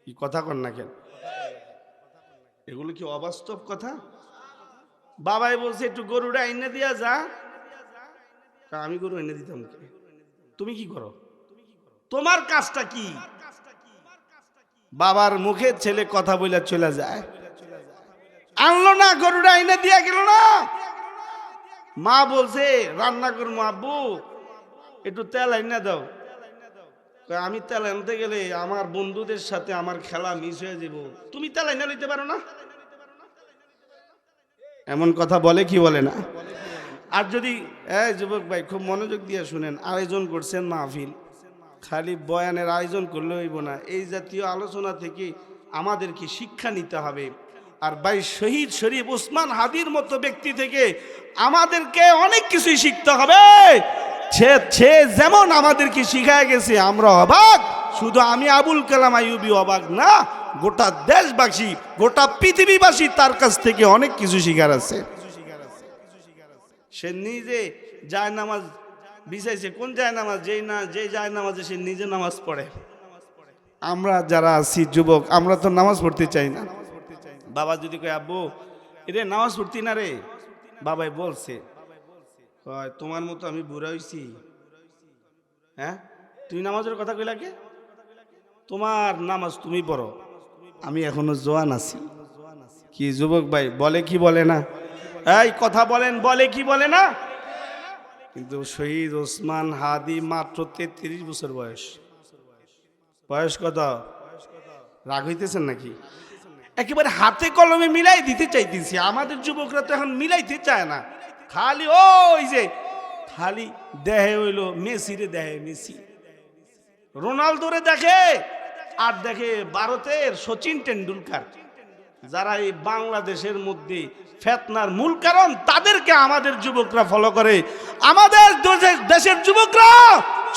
কি কথা কর না কেন? এগুলো কি অবাস্তব কথা? বাবাই বলছে একটু গরুটা আইনা দিয়া যা, আমি গরু এনে দিতাম। তুমি কি করো? তোমার কাজটা কি? বাবার মুখে ছেলে কথা বলে চলে যায়, আনলো না, গরুটা এনে দিয়া গেল না। মা বলছে রান্না করবো, আব্বু একটু তেল আইনা দাও। আমি তেল আনতে গেলে আমার বন্ধুদের সাথে আমার খেলা মিস হয়ে যাব, তুমি তেল আইনা লইতে পারো না? এমন কথা বলে কি বলে না? আর যদি যুবক ভাই খুব মনোযোগ দিয়ে শুনেন, আয়োজন করছেন মাহফিল, খালি বয়ানের আয়োজন করলে হইব না, এই জাতীয় আলোচনা থেকে আমাদেরকে শিক্ষা নিতে হবে। আর ভাই শহীদ শরীফ ওসমান হাদির মতো ব্যক্তি থেকে আমাদেরকে অনেক কিছুই শিখতে হবে। সে যেমন আমাদেরকে শিখায় গেছে, আমরা অবাক। শুধু আমি আবুল কালাম আইয়ুবী অবাক না, গোটা দেশবাসী, গোটা পৃথিবীবাসী তার কাছ থেকে অনেক কিছু শিখার আছে। সে নিজে যায় নামাজ বিছাইছে, কোন যায় নামাজ? যে যায় নামাজে সে নিজে নামাজ পড়ে। আমরা যারা আছি যুবক, আমরা তো নামাজ পড়তে চাই না। বাবা যদি কয় আব্বু এরে নামাজ পড়তি না রে, বাবাই বলছে তোমার মতো আমি বুড়া হইছি? হ্যাঁ, তুই নামাজের কথা কইলা কে? তোমার নামাজ তুমি পড়ো, আমি এখনো জোয়ান আছি। কি যুবক ভাই বলে কি বলে না? এই কথা বলেন, বলে কি বলে না? কিন্তু শহীদ ওসমান হাদি মাত্র 33 বছর বয়স। বয়স কত? রাগ হইতেছেন নাকি? একেবারে হাতে কলমে মিলাই দিতে চাইতেছি। আমাদের যুবকরা তো এখন মিলাইতে চায় না, খালি ওই যে খালি দেহে হইলো মেসি রে, দেহে মেসি, রোনালদোরে দেখে, আর দেখে ভারতের সচিন টেন্ডুলকার। যারা এই বাংলাদেশের মধ্যে ফেতনার মূল কারণ, তাদেরকে আমাদের যুবকরা ফলো করে। আমাদের দেশের যুবকরা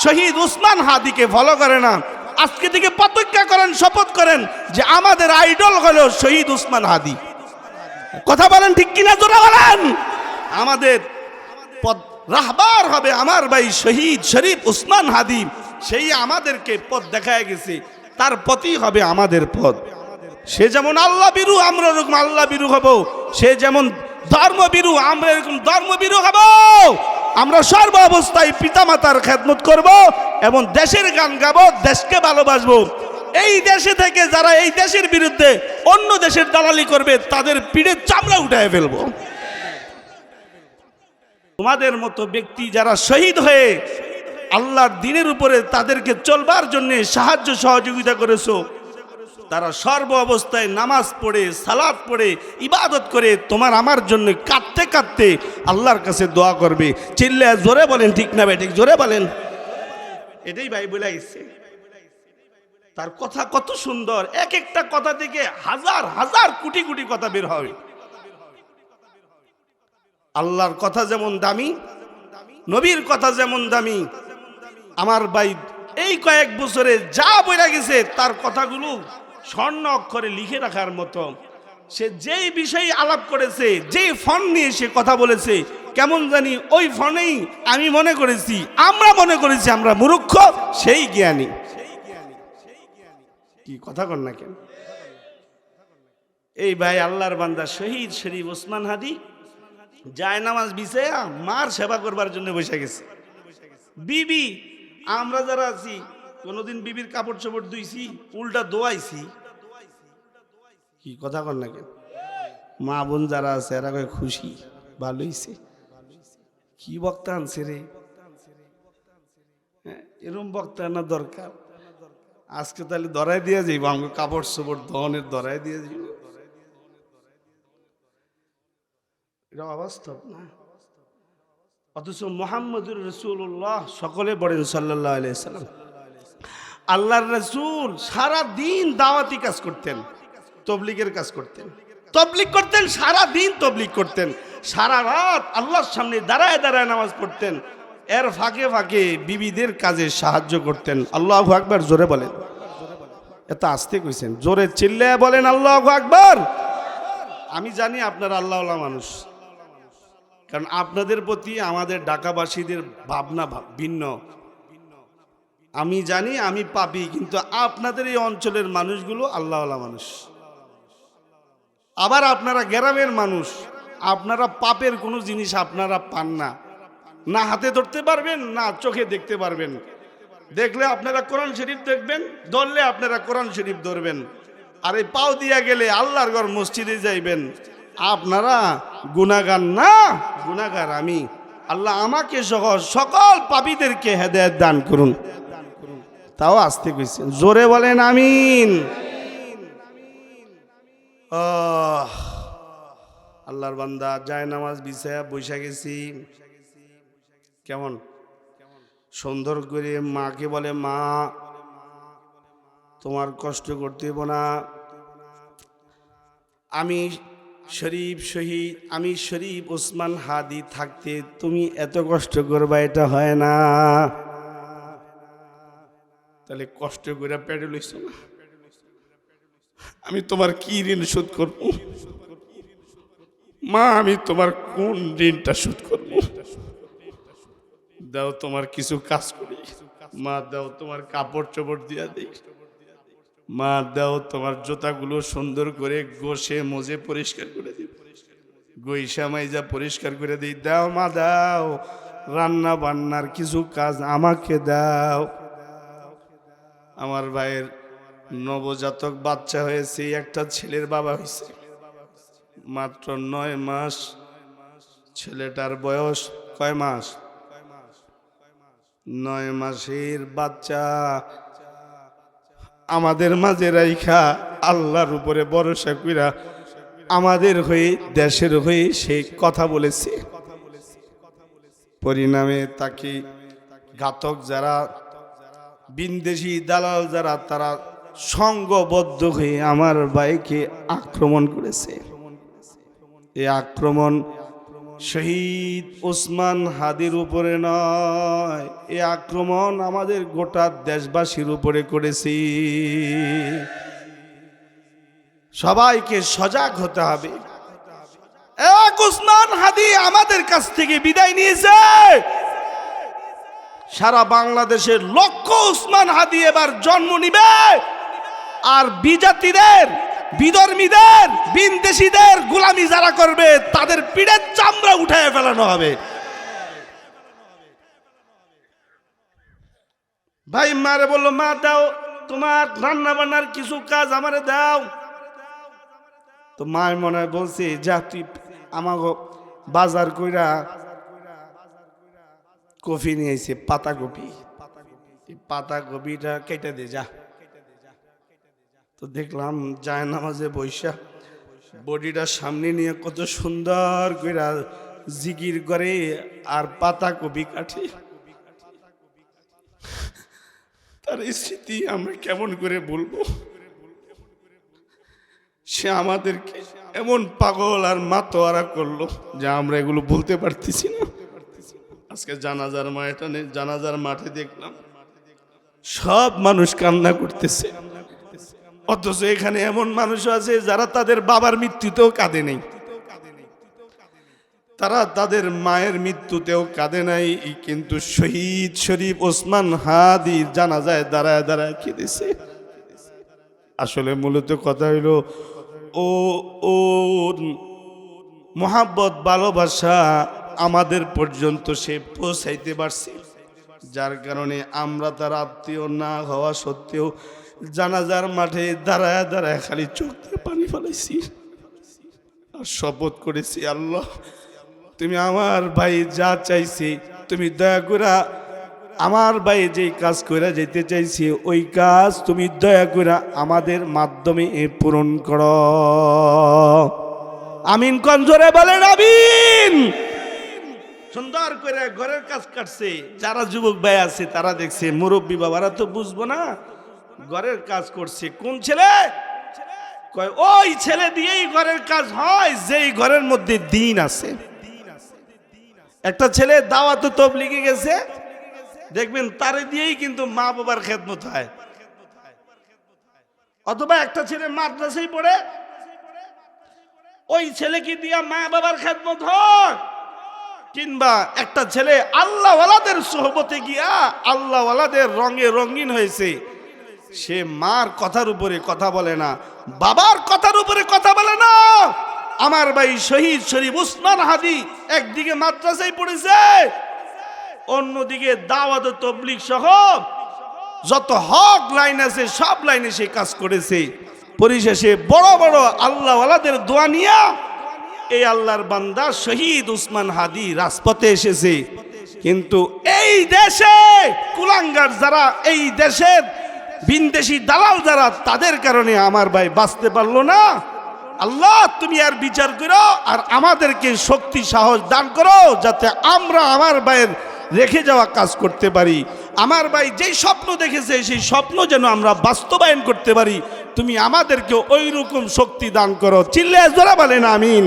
শহীদ ওসমান হাদিকে ফলো করে না। আজকে থেকে প্রতিজ্ঞা করেন, শপথ করেন যে আমাদের আইডল হলো শহীদ ওসমান হাদি। কথা বলেন ঠিক কিনা? জোরে বলেন। আমাদের পথ রাহবার হবে আমার ভাই শহীদ শরীফ ওসমান হাদি। সেই আমাদেরকে পথ দেখায় গেছে, তার পথই হবে আমাদের পথ। সে যেমন আল্লাহ বিরু, আমরা এরকম আল্লাহ বিরু হব। সে যেমন ধর্মবিরু, আমরা এরকম ধর্মবিরু হব। আমরা সর্ব অবস্থায় পিতামাতার খেদমত করব এবং দেশের গান গাবো, দেশকে ভালোবাসবো। এই দেশে থেকে যারা এই দেশের বিরুদ্ধে অন্য দেশের দালালি করবে তাদের পিঠের চামড়া উঠায় ফেলবো। তোমাদের মতো ব্যক্তি যারা শহীদ হয়ে আল্লাহর দ্বীনের উপরে তাদেরকে চলবার জন্য সাহায্য সহযোগিতা করেছো, তারা সর্ব অবস্থায় নামাজ পড়ে সালাত পড়ে ইবাদত করে তোমার আমার জন্য কাঁদতে কাঁদতে আল্লাহর কাছে দোয়া করবে। চিল্লে জোরে বলেন ঠিক না বেঠিক? জোরে বলেন। এটাই ভাই বলে গেছে। তার কথা কত সুন্দর, এক একটা কথা থেকে হাজার হাজার কোটি কোটি কথা বের হবে। আল্লাহর কথা যেমন দামি, নবীর কথা যেমন দামি। আমার ভাই এই কয়েক বছরে যা বইলা গেছে তার কথাগুলো স্বর্ণ অক্ষরে লিখে রাখার মতো। সে যেই বিষয়ে আলাপ করেছে, যেই ফোন নিয়ে সে কথা বলেছে, কেমন জানি ওই ফোনেই আমি মনে করেছি, আমরা মনে করেছি আমরা মূর্খ, সেই জ্ঞানী। কি কথা কর না কেন? এই ভাই আল্লাহর বান্দা শহীদ শরীফ ওসমান হাদি যায় নামাজ বিছায়া মার সেবা করবার জন্য বসে গেছে। বিবি, আমরা যারা আছি কোনোদিন বিবির কাপড় চোপড় ধুইছি, উল্টা দোয়াইছি। কি কথা কর না কেন? মা বোন যারা আছে এরা খুশি, ভালো হইছে। কি বক্তা আনছে রে, এরম বক্তা আনা দরকার। আজকে তাহলে ধরাই দিয়ে যাইব, আমাকে কাপড় চোপড় ধনের ধরাই দিয়ে যাইব। এটা অবাস্তব না? অথচ মুহাম্মদুর রাসূলুল্লাহ, সকলে বলেন সাল্লাল্লাহু আলাইহি সাল্লাম, আল্লাহর রাসূল সারা দিন দাওয়াতি কাজ করতেন, তবলিগের কাজ করতেন, তবলিগ করতেন, সারা দিন তবলিগ করতেন, সারা রাত আল্লাহর সামনে দাঁড়ায় দাঁড়ায় নামাজ পড়তেন, এর ফাঁকে ফাঁকে বিবিদের কাজে সাহায্য করতেন। আল্লাহু আকবার। জোরে বলেন। এত আস্তে কইছেন, জোরে চিল্লায় বলেন আল্লাহু আকবার। আমি জানি আপনারা আল্লাহওয়ালা মানুষ, কারণ আপনাদের প্রতি আমাদের ঢাকাবাসীদের ভাবনা ভিন্ন। আমি জানি আমি পাপী, কিন্তু আপনাদের এই অঞ্চলের মানুষগুলো আল্লাহওয়ালা মানুষ। আবার আপনারা গ্রামের মানুষ, আপনারা পাপের কোনো জিনিস আপনারা পান না, না হাতে ধরতে পারবেন না চোখে দেখতে পারবেন। দেখলে আপনারা কোরআন শরীফ দেখবেন, ধরলে আপনারা কোরআন শরীফ ধরবেন, আর এই পাও দিয়া গেলে আল্লাহর ঘর মসজিদে যাইবেন। আপনারা গুনাহগার না, গুনাহগার আমি। আল্লাহ আমাকে সহ সকল পাপীদেরকে হেদায়েত দান করুন। তাও আসতে কইছেন, জোরে বলেন আমিন। আল্লাহর বান্দা যায় নামাজ বিছায়া বৈশা গেছি। কেমন সুন্দর করে মাকে বলে, মা তোমার কষ্ট করতে হইব না, আমি শরীফ শহীদ, আমি শরীফ ওসমান হাদি থাকতে তুমি এত কষ্ট করবা, এটা হয় না। তাহলে কষ্ট করে পেটে লইছ না, আমি তোমার কি ঋণ শোধ করব? মা আমি তোমার কোন ঋণটা শোধ করব? দাও তোমার কিছু কাজ করি, মা দাও তোমার কাপড় চোপড় দিয়া দিই, মা দাও তোমার জুতাগুলো সুন্দর করে গোসে মজে পরিষ্কার করে দিই, গইসা মাইজা পরিষ্কার করে দিই, দাও মা দাও, রান্না বান্নার কিছু কাজ আমাকে দাও। আমার ভাইয়ের নবজাতক বাচ্চা হয়েছে, একটা ছেলের বাবা হয়েছে, মাত্র 9 মাস। ছেলেটার বয়স কয় মাস? 9 মাসের বাচ্চা আমাদের মাঝে রাইখা আল্লাহর উপরে ভরসা কইরা আমাদের হয়ে দেশের হয়ে সে কথা বলেছে। পরিণামে তাকে ঘাতক যারা, বিন্দেশি দালাল যারা, তারা সংঘবদ্ধ হয়ে আমার ভাইকে আক্রমণ করেছে। এই আক্রমণ শহীদ ওসমান হাদির উপরে নয়, এই আক্রমণ আমাদের গোটা দেশবাসীর উপরে করেছি। সবাইকে সজাগ হতে হবে। এক ওসমান হাদি আমাদের কাছ থেকে বিদায় নিয়েছে, সারা বাংলাদেশের লক্ষ ওসমান হাদি এবার জন্ম নিবে, আর বিজাতিদের, বিধর্মীদের, বিনদেশীদের গোলামি যারা করবে তাদের পিঠের চামড়া উঠায় ফেলানো হবে। ভাই মারে বললো, মা দাও, তোমার রান্না বান্নার কিছু কাজ আমারে দাও। তো মায় মনে হয় বলছে, যা তুই আমাকে বাজার কইরা কফি নিয়ে আইছে, পাতা কপি, পাতা কপিটা কেটে দে যা। তো দেখলাম যায় নামাজে বৈশা বডিটা সামনে নিয়ে কত সুন্দর কইরা জিকির করে আর পাতা কপি কাটে। তার স্মৃতি আমরা কেমন করে বলবো? সে আমাদেরকে এমন পাগল আর মাতোয়ারা করলো যে আমরা এগুলো বলতে পারতেছি না। আজকে জানাজার মাঠে দেখলাম সব মানুষ কান্না করতেছে, অথচ এখানে এমন মানুষ আছে যারা তাদের বাবার মৃত্যুতেও কাঁদে নেই, তারা তাদের মায়ের মৃত্যুতেও কাঁদে নাই, কিন্তু শহীদ শরীফ ওসমান হাদি জানাজায় দাঁড়ায় দাঁড়ায় কেঁদেছে। আসলে মূলত কথা হইল ও মোহাব্বত ভালোবাসা আমাদের পর্যন্ত সে পৌঁছাইতে পারছে, যার কারণে আমরা তার আত্মীয় না হওয়া সত্ত্বেও জানাজার মাঠে দাঁড়ায় দাঁড়ায় খালি চোখ দিয়ে পানি ফেলাইছি আর শপথ করেছি, আল্লাহ তুমি আমার ভাই যা চাইছি তুমি দয়া করে, আমার ভাই যেই কাজ করে যেতে চাইছি ওই কাজ তুমি দয়া করে আমাদের মাধ্যমে পূরণ করো। আমিন কোন জোরে বলেন আমিন। সুন্দর করে ঘরের কাজ কাটছে, যারা যুবক ভাই আছে তারা দেখছে, মুরব্বী বাবারা তো বুঝবো না, ঘরের কাজ করছে। কোন ছেলে? কয় ওই ছেলে দিয়েই ঘরের কাজ হয় যেই ঘরের মধ্যে দিন আছে। একটা ছেলে দাওয়াতে তাবলীগে গেছে, দেখবেন তারে দিয়েই কিন্তু মা বাবার খেদমত হয়। অথবা একটা ছেলে মাদ্রাসায় পড়ে, ওই ছেলেকে দিয়া মা বাবার খেদমত হয়। কিংবা একটা ছেলে আল্লাহওয়ালাদের সোহবতে গিয়া আল্লাহওয়ালাদের রঙে রঙিন হয়েছে, সে মার কথার উপরে কথা বলে না, বাবার কথার উপরে কথা বলে না। আমার ভাই শহীদ শরীফ ওসমান হাদি একদিকে মাদ্রাসায় পড়েছে, অন্যদিকে দাওয়াত তাবলীগ সহ যত হক লাইন আছে সব লাইনে সে কাজ করেছে। পরিশেষে বড় বড় আল্লাহওয়ালাদের দোয়া নিয়া এই আল্লাহর বান্দা শহীদ ওসমান হাদি রাজপথে এসেছে। কিন্তু এই দেশে কুলাঙ্গার যারা, এই দেশের বিনদেশি দালাল যারা, তাদের কারণে আমার ভাই বাঁচতে পারলো না। আল্লাহ তুমি আর বিচার করো আর আমাদেরকে শক্তি সাহস দান করো, যাতে আমরা আমার ভাইয়ের রেখে যাওয়া কাজ করতে পারি। আমার ভাই যেই স্বপ্ন দেখেছে সেই স্বপ্ন যেন আমরা বাস্তবায়ন করতে পারি, তুমি আমাদেরকে ওই রকম শক্তি দান করো। চিল্লে জোরে বলেন আমিন।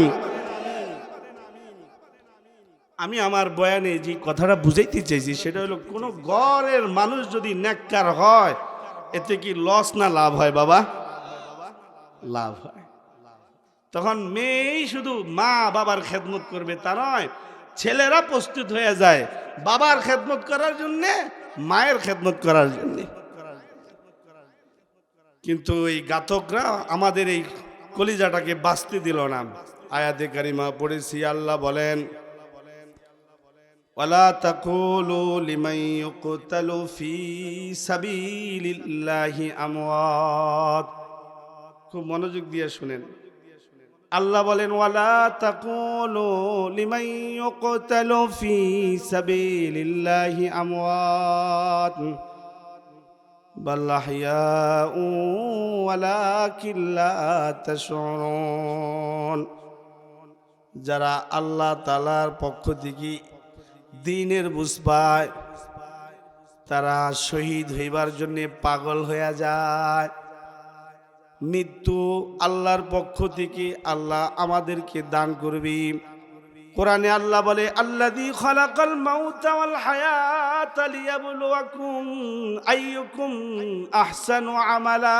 আমি আমার বয়ানে যে কথাটা বুঝাইতে চাইছি সেটা হলো, কোনো ঘরের মানুষ যদি নেককার হয় এতে কি লস না লাভ হয় বাবা? লাভ হয়। তখন মেয়েই শুধু মা বাবার খেদমত করবে তা নয়, ছেলেরা প্রস্তুত হয়ে যায় বাবার খেদমত করার জন্যে, মায়ের খেদমত করার জন্যে। কিন্তু এই ঘাতকরা আমাদের এই কলিজাটাকে বাঁচতে দিল না। আয়াতে কারিমা পড়েছি, আল্লাহ বলেন, ওয়ালা তাকুলু লিমান ইউকতালু ফি সাবিলিল্লাহি আমওয়াত। খুব মনোযোগ দিয়ে শুনেন, আল্লাহ বলেন, ওয়ালা তাকুলু লিমান ইউকতালু ফি সাবিলিল্লাহি আমওয়াত বাল আহইয়াউ ওয়ালাকিন লা তাশউরুন। যারা আল্লাহ তাআলার পক্ষ থেকে দ্বীনের বুঝ পায় তারা শহীদ হইবার জন্য পাগল হয়ে যায়। মৃত্যু আল্লাহর পক্ষ থেকে আল্লাহ আমাদেরকে দান করবে। কোরআনে আল্লাহ বলে, আল্লাযী খালাকাল মাউতা ওয়াল হায়াতা লিয়াবলুয়াকুম আইয়ুকুম আহসানু আমালা।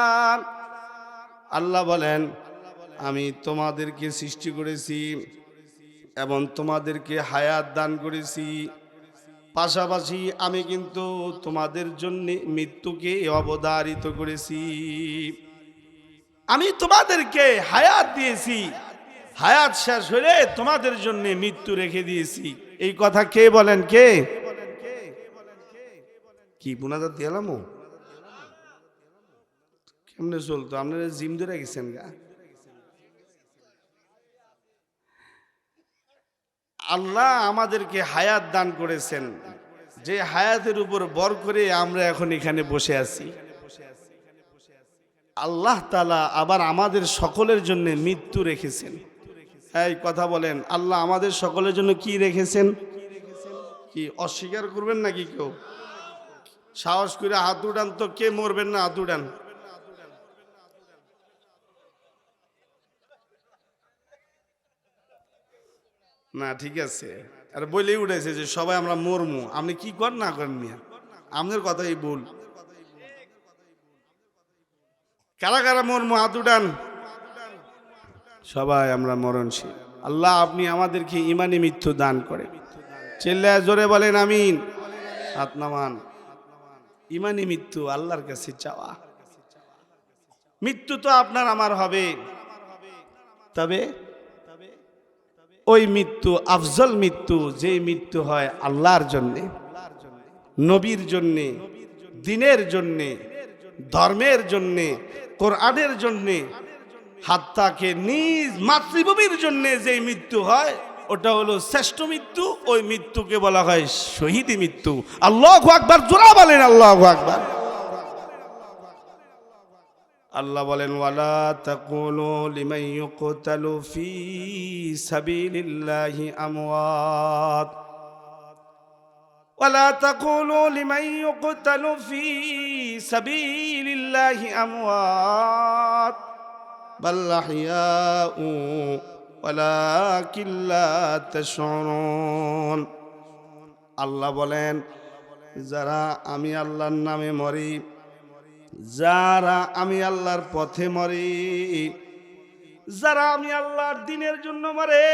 আল্লাহ বলেন, আমি তোমাদেরকে সৃষ্টি করেছি এবং তোমাদেরকে হায়াত দান করেছি, পাশাপাশি আমি কিন্তু তোমাদের জন্য মৃত্যুকে অবধারিত করেছি। আমি তোমাদেরকে হায়াত দিয়েছি, হায়াত শেষ হলে তোমাদের জন্য মৃত্যু রেখে দিয়েছি। এই কথা কে বলেন? কে? কি মুনাজাত দিলাম? কেমনে চলতো? আপনারা জিম ধরে গেছেন গা। আল্লাহ আমাদেরকে হায়াত দান করেছেন, যে হায়াতের উপর ভর করে আমরা এখন এখানে বসে আছি। আল্লাহ তাআলা আবার আমাদের সকলের জন্য মৃত্যু রেখেছেন। এই কথা বলেন, আল্লাহ আমাদের সকলের জন্য কি রেখেছেন? কি অস্বীকার করবেন নাকি কেউ? সাহস করে হাত উঠান তো, কে মরবেন না? হাত উঠান। না ঠিক আছে, আর বলেই উঠেছে যে সবাই আমরা মরমু। আপনি কি করেন না করেন মিয়া, আমাদের কথাই বল। কারা কারা মরমু? হাত উঠান। সবাই আমরা মরণশীল। আল্লাহ আপনি আমাদেরকে ইমানি মৃত্যু দান করে। চিল্লায় জোরে বলেন আমিন। হাত নামান। ইমানি মৃত্যু আল্লাহর কাছে চাওয়া। মৃত্যু তো আপনার আমার হবে, তবে ওই মৃত্যু আফজল মৃত্যু, যে মৃত্যু হয় আল্লাহর জন্যে, নবীর জন্যে, দ্বীনের জন্যে, ধর্মের জন্যে, কোরআনের জন্যে, হাত্তাকে নিজ মাতৃভূমির জন্যে যে মৃত্যু হয়, ওটা হলো শ্রেষ্ঠ মৃত্যু। ওই মৃত্যুকে বলা হয় শহীদি মৃত্যু। আল্লাহু আকবার, জোরে বলেন আল্লাহু আকবার। আল্লাহ বলেন, ওয়ালা তাকুলু লিমান ইউকতালু ফি সাবিলিল্লাহি আমওয়াত, ওয়ালা তাকুলু লিমান ইউকতালু ফি সাবিলিল্লাহি আমওয়াত বাল আহইয়াউ ওয়ালাকিন লা তাশউরুন। আল্লাহ বলেন, যারা আমি আল্লাহর নামে মরি, যারা আমি আল্লাহর পথে মরে, যারা আমি আল্লাহর দ্বীনের জন্য মরে,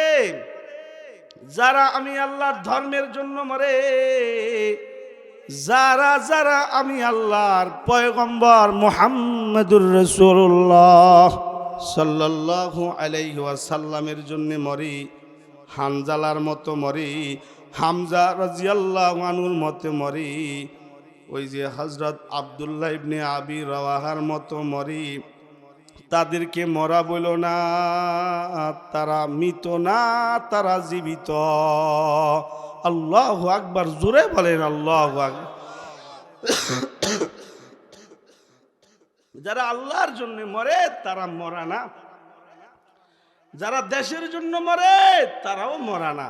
যারা আমি আল্লাহর ধর্মের জন্য মরে, যারা যারা আমি আল্লাহর পয়গম্বর মুহাম্মদুর রাসূলুল্লাহ সাল্লাল্লাহু আলাইহি ওয়াসাল্লামের জন্য মরি, হানজালার মতো মরি, হামজা রাদিয়াল্লাহু আনহুর মতো মরি, ওই যে হযরত আব্দুল্লাহ ইবনে আবি রাওয়াহার মতো মরি, তাদেরকে মরা বইল না, তারা মৃত না, তারা জীবিত। আল্লাহু আকবার, জোরে বলেন আল্লাহু আকবার। যারা আল্লাহর জন্য মরে তারা মরা না, যারা দেশের জন্য মরে তারাও মরা না,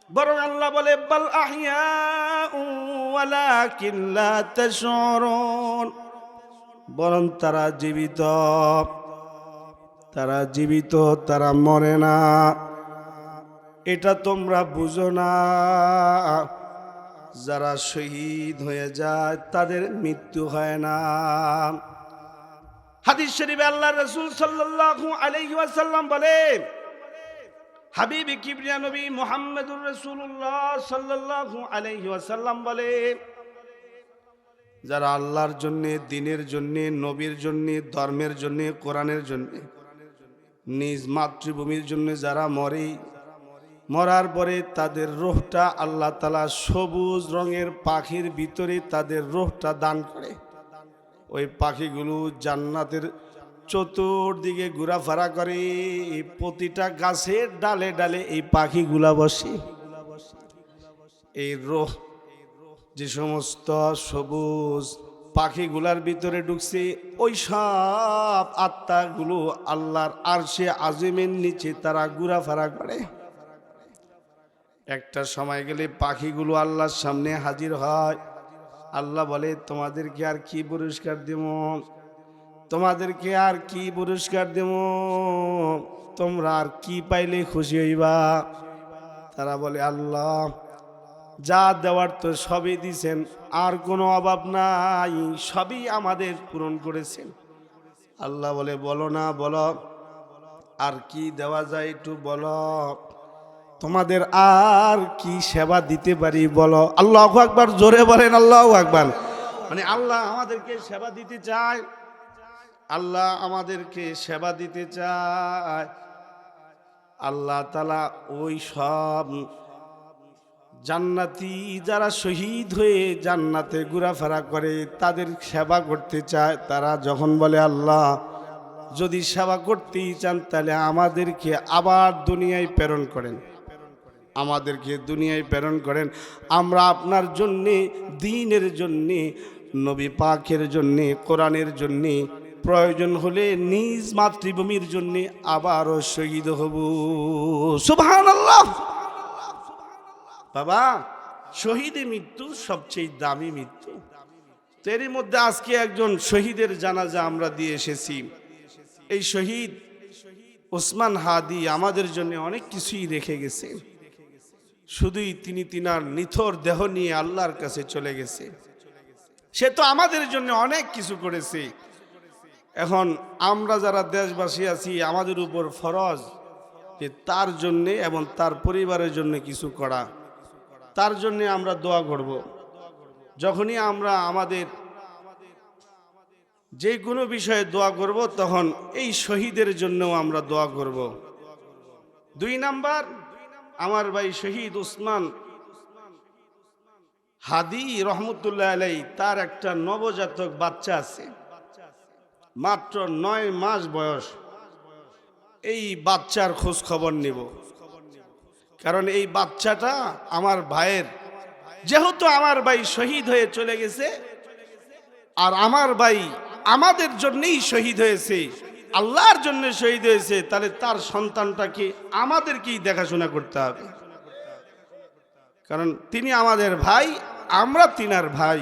বরং আল্লাহ বলে বাল আহইয়াউ ওয়ালাকিন লা তাশউরুন, বরং তারা জীবিত, তারা জীবিত, তারা মরে না। এটা তোমরা বুঝো না। যারা শহীদ হয়ে যায় তাদের মৃত্যু হয় না। হাদিস শরীফে আল্লাহর রাসূল সাল্লাল্লাহু আলাইহি ওয়াসাল্লাম বলেন, হাবিব কিবরিয়া নবী মুহাম্মদুর রাসূলুল্লাহ সাল্লাল্লাহু আলাইহি ওয়াসাল্লাম বলেন, যারা আল্লাহর জন্য, দ্বীনের জন্য, নবীর জন্য, ধর্মের জন্য, কোরআনের জন্য, নিজ মাতৃভূমির জন্য যারা মরে, মরার পরে তাদের রূহটা আল্লাহ তাআলা সবুজ রঙের পাখির ভিতরে তাদের রূহটা দান করে। ওই পাখিগুলো জান্নাতের চতুর্দিকে ঘোরাফেরা করে, প্রতিটা গাছের ডালে ডালে এই পাখিগুলা বসে। এই রূহ যে সমস্ত সবুজ পাখিগুলার ভিতরে ঢুকছে, ওই সব আত্মাগুলো আল্লাহর আরশে আজিমের নিচে তারা ঘোরাফেরা করে। একটা সময় গেলে পাখিগুলো আল্লাহর সামনে হাজির হয়। আল্লাহ বলে, তোমাদেরকে আর কি পুরস্কার দেব, তোমাদেরকে আর কি পুরস্কার দেব, তোমরা আর কি পাইলে খুশি হইবা? তারা বলে, আল্লাহ যা দেওয়ার তো সবই দিছেন, আর কোনো অভাব নাই, সবই আমাদের পূরণ করেছেন। আল্লাহ বলে, বলো না, বলো আর কি দেওয়া যায়, একটু বলো, তোমাদের আর কি সেবা দিতে পারি বলো। আল্লাহু আকবার, জোরে বলেন আল্লাহু আকবার। মানে আল্লাহ আমাদেরকে সেবা দিতে চায়, আল্লাহ আমাদেরকে সেবা দিতে চায়। আল্লাহ তাআলা ওই সব জান্নাতি যারা শহীদ হয়ে জান্নাতে ঘোরাফেরা করে তাদের সেবা করতে চায়, তারা যখন বলে আল্লাহ যদি সেবা করতেই চান তাহলে আমাদেরকে আবার দুনিয়ায় প্রেরণ করেন, আমাদেরকে দুনিয়ায় প্রেরণ করেন, আমরা আপনার জন্যে, দ্বীনের জন্যে, নবী পাকের জন্যে, কোরআনের জন্যে, প্রয়োজন হলে নিজ মাতৃভূমির জন্যে আবারও শহীদ হব। সুবহানাল্লাহ। বাবা, শহীদের মৃত্যু সবচেয়ে দামি মৃত্যু। এরই মধ্যে আজকে একজন শহীদের জানাজা আমরা দিয়ে এসেছি। এই শহীদ ওসমান হাদি আমাদের জন্য অনেক কিছুই রেখে গেছে, শুধুই তিনি তিনার নিথর দেহ নিয়ে আল্লাহর কাছে চলে গেছে। সে তো আমাদের জন্য অনেক কিছু করেছে। এখন আমরা যারা দেশবাসী আছি, আমাদের উপর ফরজ যে তার জন্যে এবং তার পরিবারের জন্য কিছু করা, তার জন্য আমরা দোয়া করব। যখনই আমরা আমাদের যে কোনো বিষয়ে দোয়া করব, তখন এই শহীদের জন্যও আমরা দোয়া করব। 2 নাম্বার, আমার ভাই শহীদ ওসমান হাদি রহমতুল্লাহ আলাই, তার একটা নবজাতক বাচ্চা আছে, মাত্র 9 মাস বয়স। এই বাচ্চার খোঁজ খবর নিব, কারণ এই বাচ্চাটা আমার ভাইয়ের। যেহেতু আমার ভাই শহীদ হয়ে চলে গেছে, আর আমার ভাই আমাদের জন্যই শহীদ হয়েছে, আল্লাহর জন্য শহীদ হয়েছে, তাহলে তার সন্তানটাকে আমাদেরকেই দেখাশোনা করতে হবে। কারণ তিনি আমাদের ভাই, আমরা তিনার ভাই,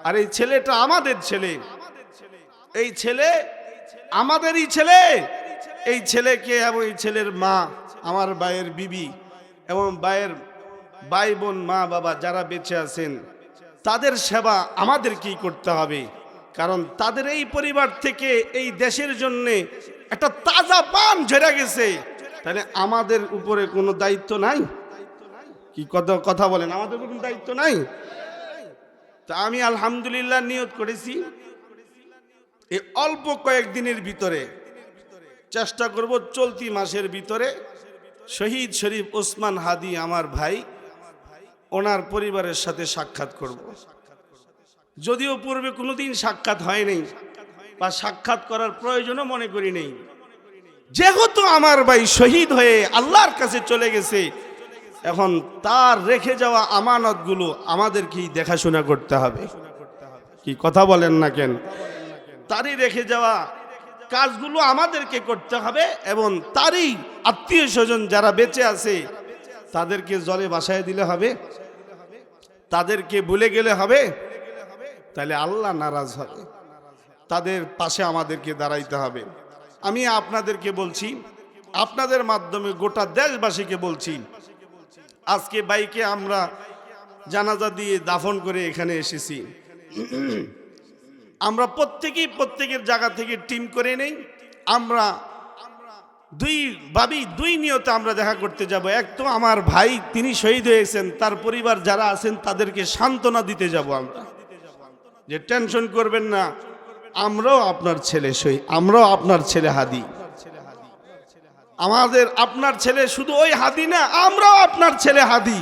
আর এই ছেলেটা আমাদের ছেলে, এই ছেলে আমাদেরই ছেলে। এই ছেলেকে এবং এই ছেলের মা, আমার ভাইয়ের বিবি এবং ভাইয়ের ভাই বোন, মা বাবা যারা বেঁচে আছেন, তাদের সেবা আমাদেরকেই করতে হবে। কারণ তাদের এই পরিবার থেকে এই দেশের জন্যে একটা তাজা পান ঝরে গেছে, তাহলে আমাদের উপরে কোনো দায়িত্ব নাই? কি কথা বলেন, আমাদের কোনো দায়িত্ব নাই? তা আমি আলহামদুলিল্লাহ নিয়ত করেছি, এই অল্প কয়েকদিনের ভিতরে চেষ্টা করব, চলতি মাসের ভিতরে শহীদ শরীফ ওসমান হাদি আমার ভাই, ওনার পরিবারের সাথে সাক্ষাৎ করব। যদিও পূর্বে কোনোদিন সাক্ষাৎ হয়নি বা সাক্ষাৎ করার প্রয়োজনও মনে করি নেই, যেহেতু আমার ভাই শহীদ হয়ে আল্লাহর কাছে চলে গেছে, এখন তার রেখে যাওয়া আমানতগুলো আমাদেরকেই দেখাশোনা করতে হবে। কি কথা বলেন না কেন? তারই রেখে যাওয়া কাজগুলো আমাদেরকে করতে হবে, এবং তারই আত্মীয় স্বজন যারা বেঁচে আছে তাদেরকে জলে ভাসায় দিলে হবে? তাদেরকে ভুলে গেলে হবে? তাহলে আল্লাহ নারাজ হবে। তাদের পাশে আমাদেরকে দাঁড়াইতে হবে। আমি আপনাদেরকে বলছি, আপনাদের মাধ্যমে গোটা দেশবাসীকে বলছি, আজকে বাইকে আমরা জানাজা দিয়ে দাফন করে এখানে এসেছি। আমরা প্রত্যেকের জায়গা থেকে টিম করে নেই। আমরা দুই নিয়তে আমরা দেখা করতে যাব। এক তো আমার ভাই তিনি শহীদ হয়েছেন, তার পরিবার যারা আছেন তাদেরকে সান্ত্বনা দিতে যাব আমরা, যে টেনশন করবেন না, আমরাও আপনার ছেলে শহীদ, আমরাও আপনার ছেলে হাদি, আমাদের আপনার ছেলে শুধু ওই হাদি না, আমরাও আপনার ছেলে হাদি,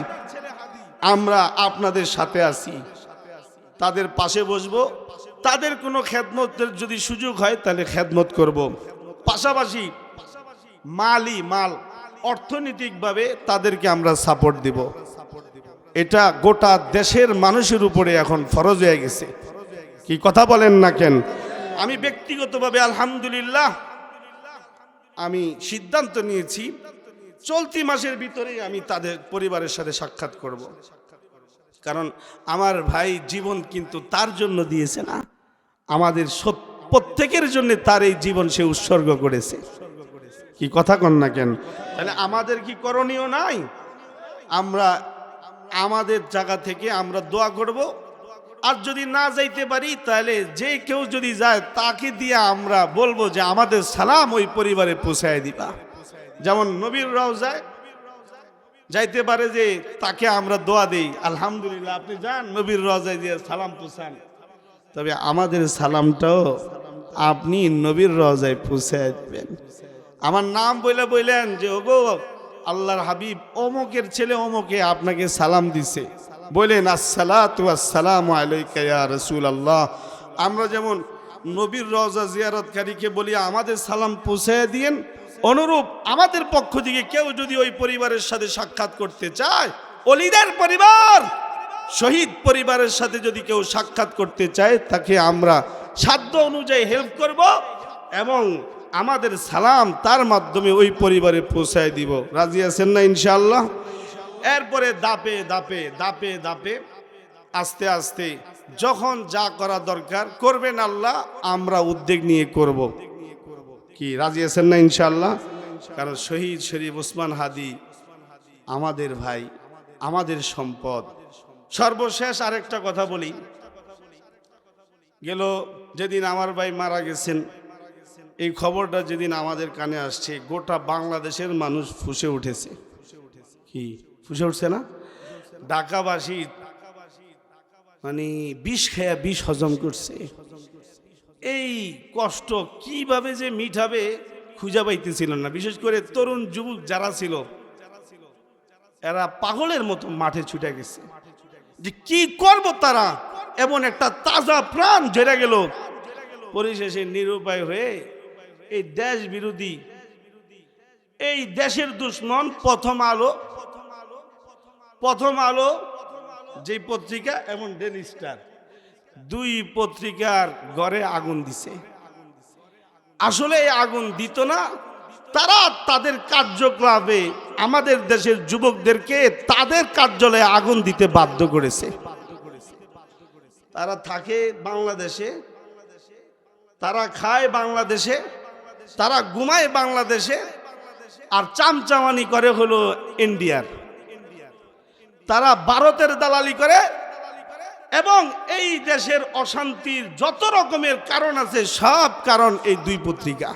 আমরা আপনাদের সাথে আছি। তাদের পাশে বসবো, তাদের কোনো খেদমতের যদি সুযোগ হয় তাহলে খেদমত করব। পাশাপাশি মাল অর্থনৈতিকভাবে তাদেরকে আমরা সাপোর্ট দিব। এটা গোটা দেশের মানুষের উপরে এখন ফরজ হয়ে গেছে। কি কথা বলেন না কেন? আমি ব্যক্তিগতভাবে আলহামদুলিল্লাহ আমি সিদ্ধান্ত নিয়েছি, চলতি মাসের ভিতরেই আমি তাদের পরিবারের সাথে সাক্ষাৎ করব। কারণ আমার ভাই জীবন কিন্তু তার জন্য দিয়েছে না, আমাদের প্রত্যেকের জন্য তার এই জীবন সে উৎসর্গ করেছে। কি কথা কন না কেন? তাহলে আমাদের কি করণীয় নাই? আমরা আমাদের জায়গা থেকে আমরা দোয়া করব, আর যদি না যাইতে পারি তাহলে যে কেউ যদি যায় তাকে দিয়ে আমরা বলবো যে আমাদের সালাম ওই পরিবারে পৌঁছায় দিবা। যেমন নবীর রওজায় যাইতে পারে যে তাকে আমরা দোয়া দেই, আলহামদুলিল্লাহ আপনি যান নবীর রওজায় দিয়ে সালাম পৌঁছান, তবে আমাদের সালামটাও আপনি নবীর রওজায় পৌঁছায় দিবেন। আমার নাম বললেন যে ওগো আল্লাহর হাবিব অমুকের ছেলে অমুকে আপনাকে সালাম দিছে, বলেন আসসালাতু আসসালামু আলাইকা ইয়া রাসূলুল্লাহ। আমরা যেমন নবীর রওজা জিয়ারতকারীকে বলি আমাদের সালাম পৌঁছায় দিয়েন, অনুরূপ আমাদের পক্ষ থেকে কেউ যদি ওই পরিবারের সাথে সাক্ষাৎ করতে চায়, ওলিদের পরিবার শহীদ পরিবারের সাথে যদি কেউ সাক্ষাৎ করতে চায়, তাকে আমরা সাধ্য অনুযায়ী হেল্প করব এবং আমাদের সালাম তার মাধ্যমে ওই পরিবারে পৌঁছায় দিব। রাজি আছেন না ইনশাআল্লাহ? এরপরে দাপে দাপে দাপে দাপে আস্তে আস্তে যখন যা করা দরকার করবেন আল্লাহ, আমরা উদ্যোগ নিয়ে করব। কি রাজি আছেন না ইনশাআল্লাহ? কারণ শহীদ শরীফ ওসমান হাদি আমাদের ভাই, আমাদের সম্পদ। সর্বশেষ আরেকটা কথা বলি, গেল যেদিন আমার ভাই মারা গেছেন, এই খবরটা যেদিন আমাদের কানে আসছে, গোটা বাংলাদেশের মানুষ ফুঁসে উঠেছে। কি ফুঁসে উঠছে না? ঢাকাবাসী মানে বিষ খেয়া বিষ হজম করছে। এই কষ্ট কিভাবে যে মিটাবে খুঁজে পাইতেছিল না। বিশেষ করে তরুণ যুবক যারা ছিল, এরা পাগলের মতো মাঠে ছুটে গেছে যে কি করব তারা। এমন একটা তাজা প্রাণ ঝরে গেল, পরিশেষে নিরুপায় হয়ে এই দেশ বিরোধী, এই দেশের দুশ্মন প্রথম আলো যে পত্রিকা এবং ডেইলি স্টার, দুই পত্রিকার ঘরে আগুন দিছে। আসলে এই আগুন দিত না, তারা তাদের কার্যকলাপে আমাদের দেশের যুবকদেরকে তাদের কার্যালয়ে আগুন দিতে বাধ্য করেছে। তারা থাকে বাংলাদেশে, তারা খায় বাংলাদেশে, তারা ঘুমায় বাংলাদেশে, আর চামচামানি করে হলো ইন্ডিয়ার। তারা ভারতের দালালি করে এবং এই দেশের অশান্তির যত রকমের কারণ আছে, সব কারণ এই দুই পত্রিকা।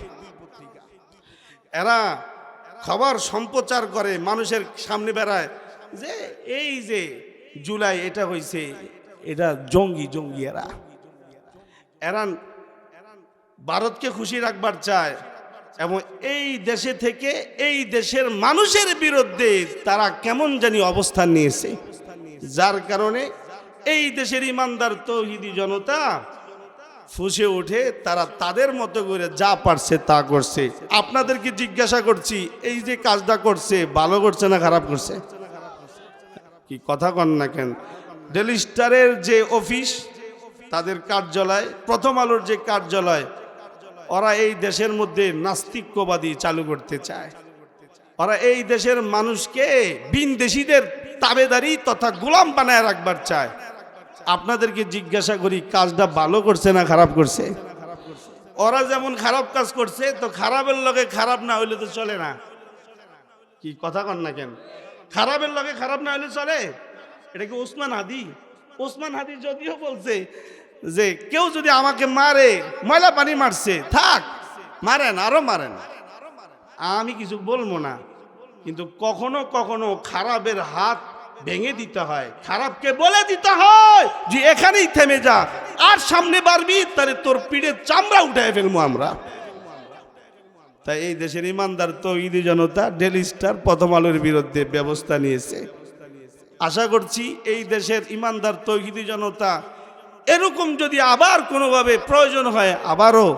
এরা খবর সম্প্রচার করে, মানুষের সামনে বেড়ায় যে এই যে জুলাই এটা হয়েছে, এটা জঙ্গি। এরা ভারতকে খুশি রাখবার চায় এবং এই দেশে থেকে এই দেশের মানুষের বিরুদ্ধে তারা কেমন জানি অবস্থান নিয়েছে, যার কারণে এই দেশের ইমানদার তৌহিদি জনতা ফুঁসে উঠে। তারা তাদের মতো করে যা পারছে তা করছে। আপনাদেরকে জিজ্ঞাসা করছি, এই যে কাজটা করছে ভালো করছে না খারাপ করছে? কি কথা কন না কেন? ডেইলি স্টারের যে অফিস, তাদের কার্যালয়, প্রথম আলোর যে কার্যালয়, ওরা এই দেশের মধ্যে নাস্তিক্যবাদী চালু করতে চায়। ওরা এই দেশের মানুষকে বিনদেশীদের তাবেদারি তথা গোলাম বানায় রাখবার চায়। আপনাদেরকে জিজ্ঞাসা করি, কাজটা ভালো করছে না খারাপ করছে? ওরা যেমন খারাপ কাজ করছে, তো খারাপের লগে খারাপ না হইলে তো চলে না। কি কথা কন না কেন? খারাপের লগে খারাপ না হইলে চলে? এটা কি ওসমান হাদি যদিও বলছে যে কেউ যদি আমাকে মারে, ময়লা পানি মারছে, থাক, মারেন, আরো মারেন, আমি কিছু বলবো না। কিন্তু কখনো কখনো খারাপের হাত ভেঙে দিতে হয়, খারাপকে বলে দিতে হয় যে এখানেই থেমে যা, আর সামনে বাড়বি তাহলে তোর পিঠে চামড়া উঠায় ফেলবো আমরা। তাই এই দেশের ইমানদার তৌহিদি জনতা ডেইলি স্টার, প্রথম আলোর বিরুদ্ধে ব্যবস্থা নিয়েছে। আশা করছি এই দেশের ইমানদার তৌহিদি জনতা এরকম যদি আবার কোনোভাবে প্রয়োজন হয়, আবারও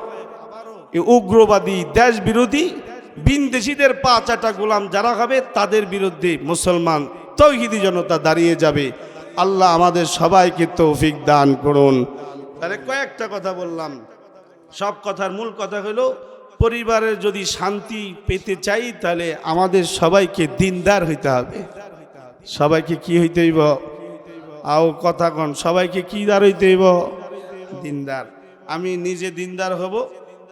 উগ্রবাদী, দেশ বিরোধী, বিনদেশীদের পা চাটা গোলাম যারা হবে, তাদের বিরুদ্ধে মুসলমান তৌহিদি জনতা দাঁড়িয়ে যাবে। আল্লাহ আমাদের সবাইকে তৌফিক দান করুন। তাহলে কয়েকটা কথা বললাম, সব কথার মূল কথা হলো পরিবারের যদি শান্তি পেতে চাই, তাহলে আমাদের সবাইকে দিনদার হইতে হবে। সবাইকে কি হইতে হইব? আও কথা কন, সবাইকে কি দার হইতে হইব? দিনদার। আমি নিজে দিনদার হব,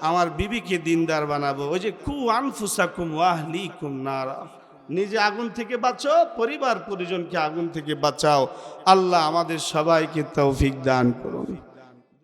আমার বিবিকে দিনদার বানাবো। ওই যে কু আনফুসাকুম ওয়াহলিকুম নারা, নিজে আগুন থেকে বাঁচো, পরিবার পরিজনকে আগুন থেকে বাঁচাও। আল্লাহ আমাদের সবাইকে তৌফিক দান করুন।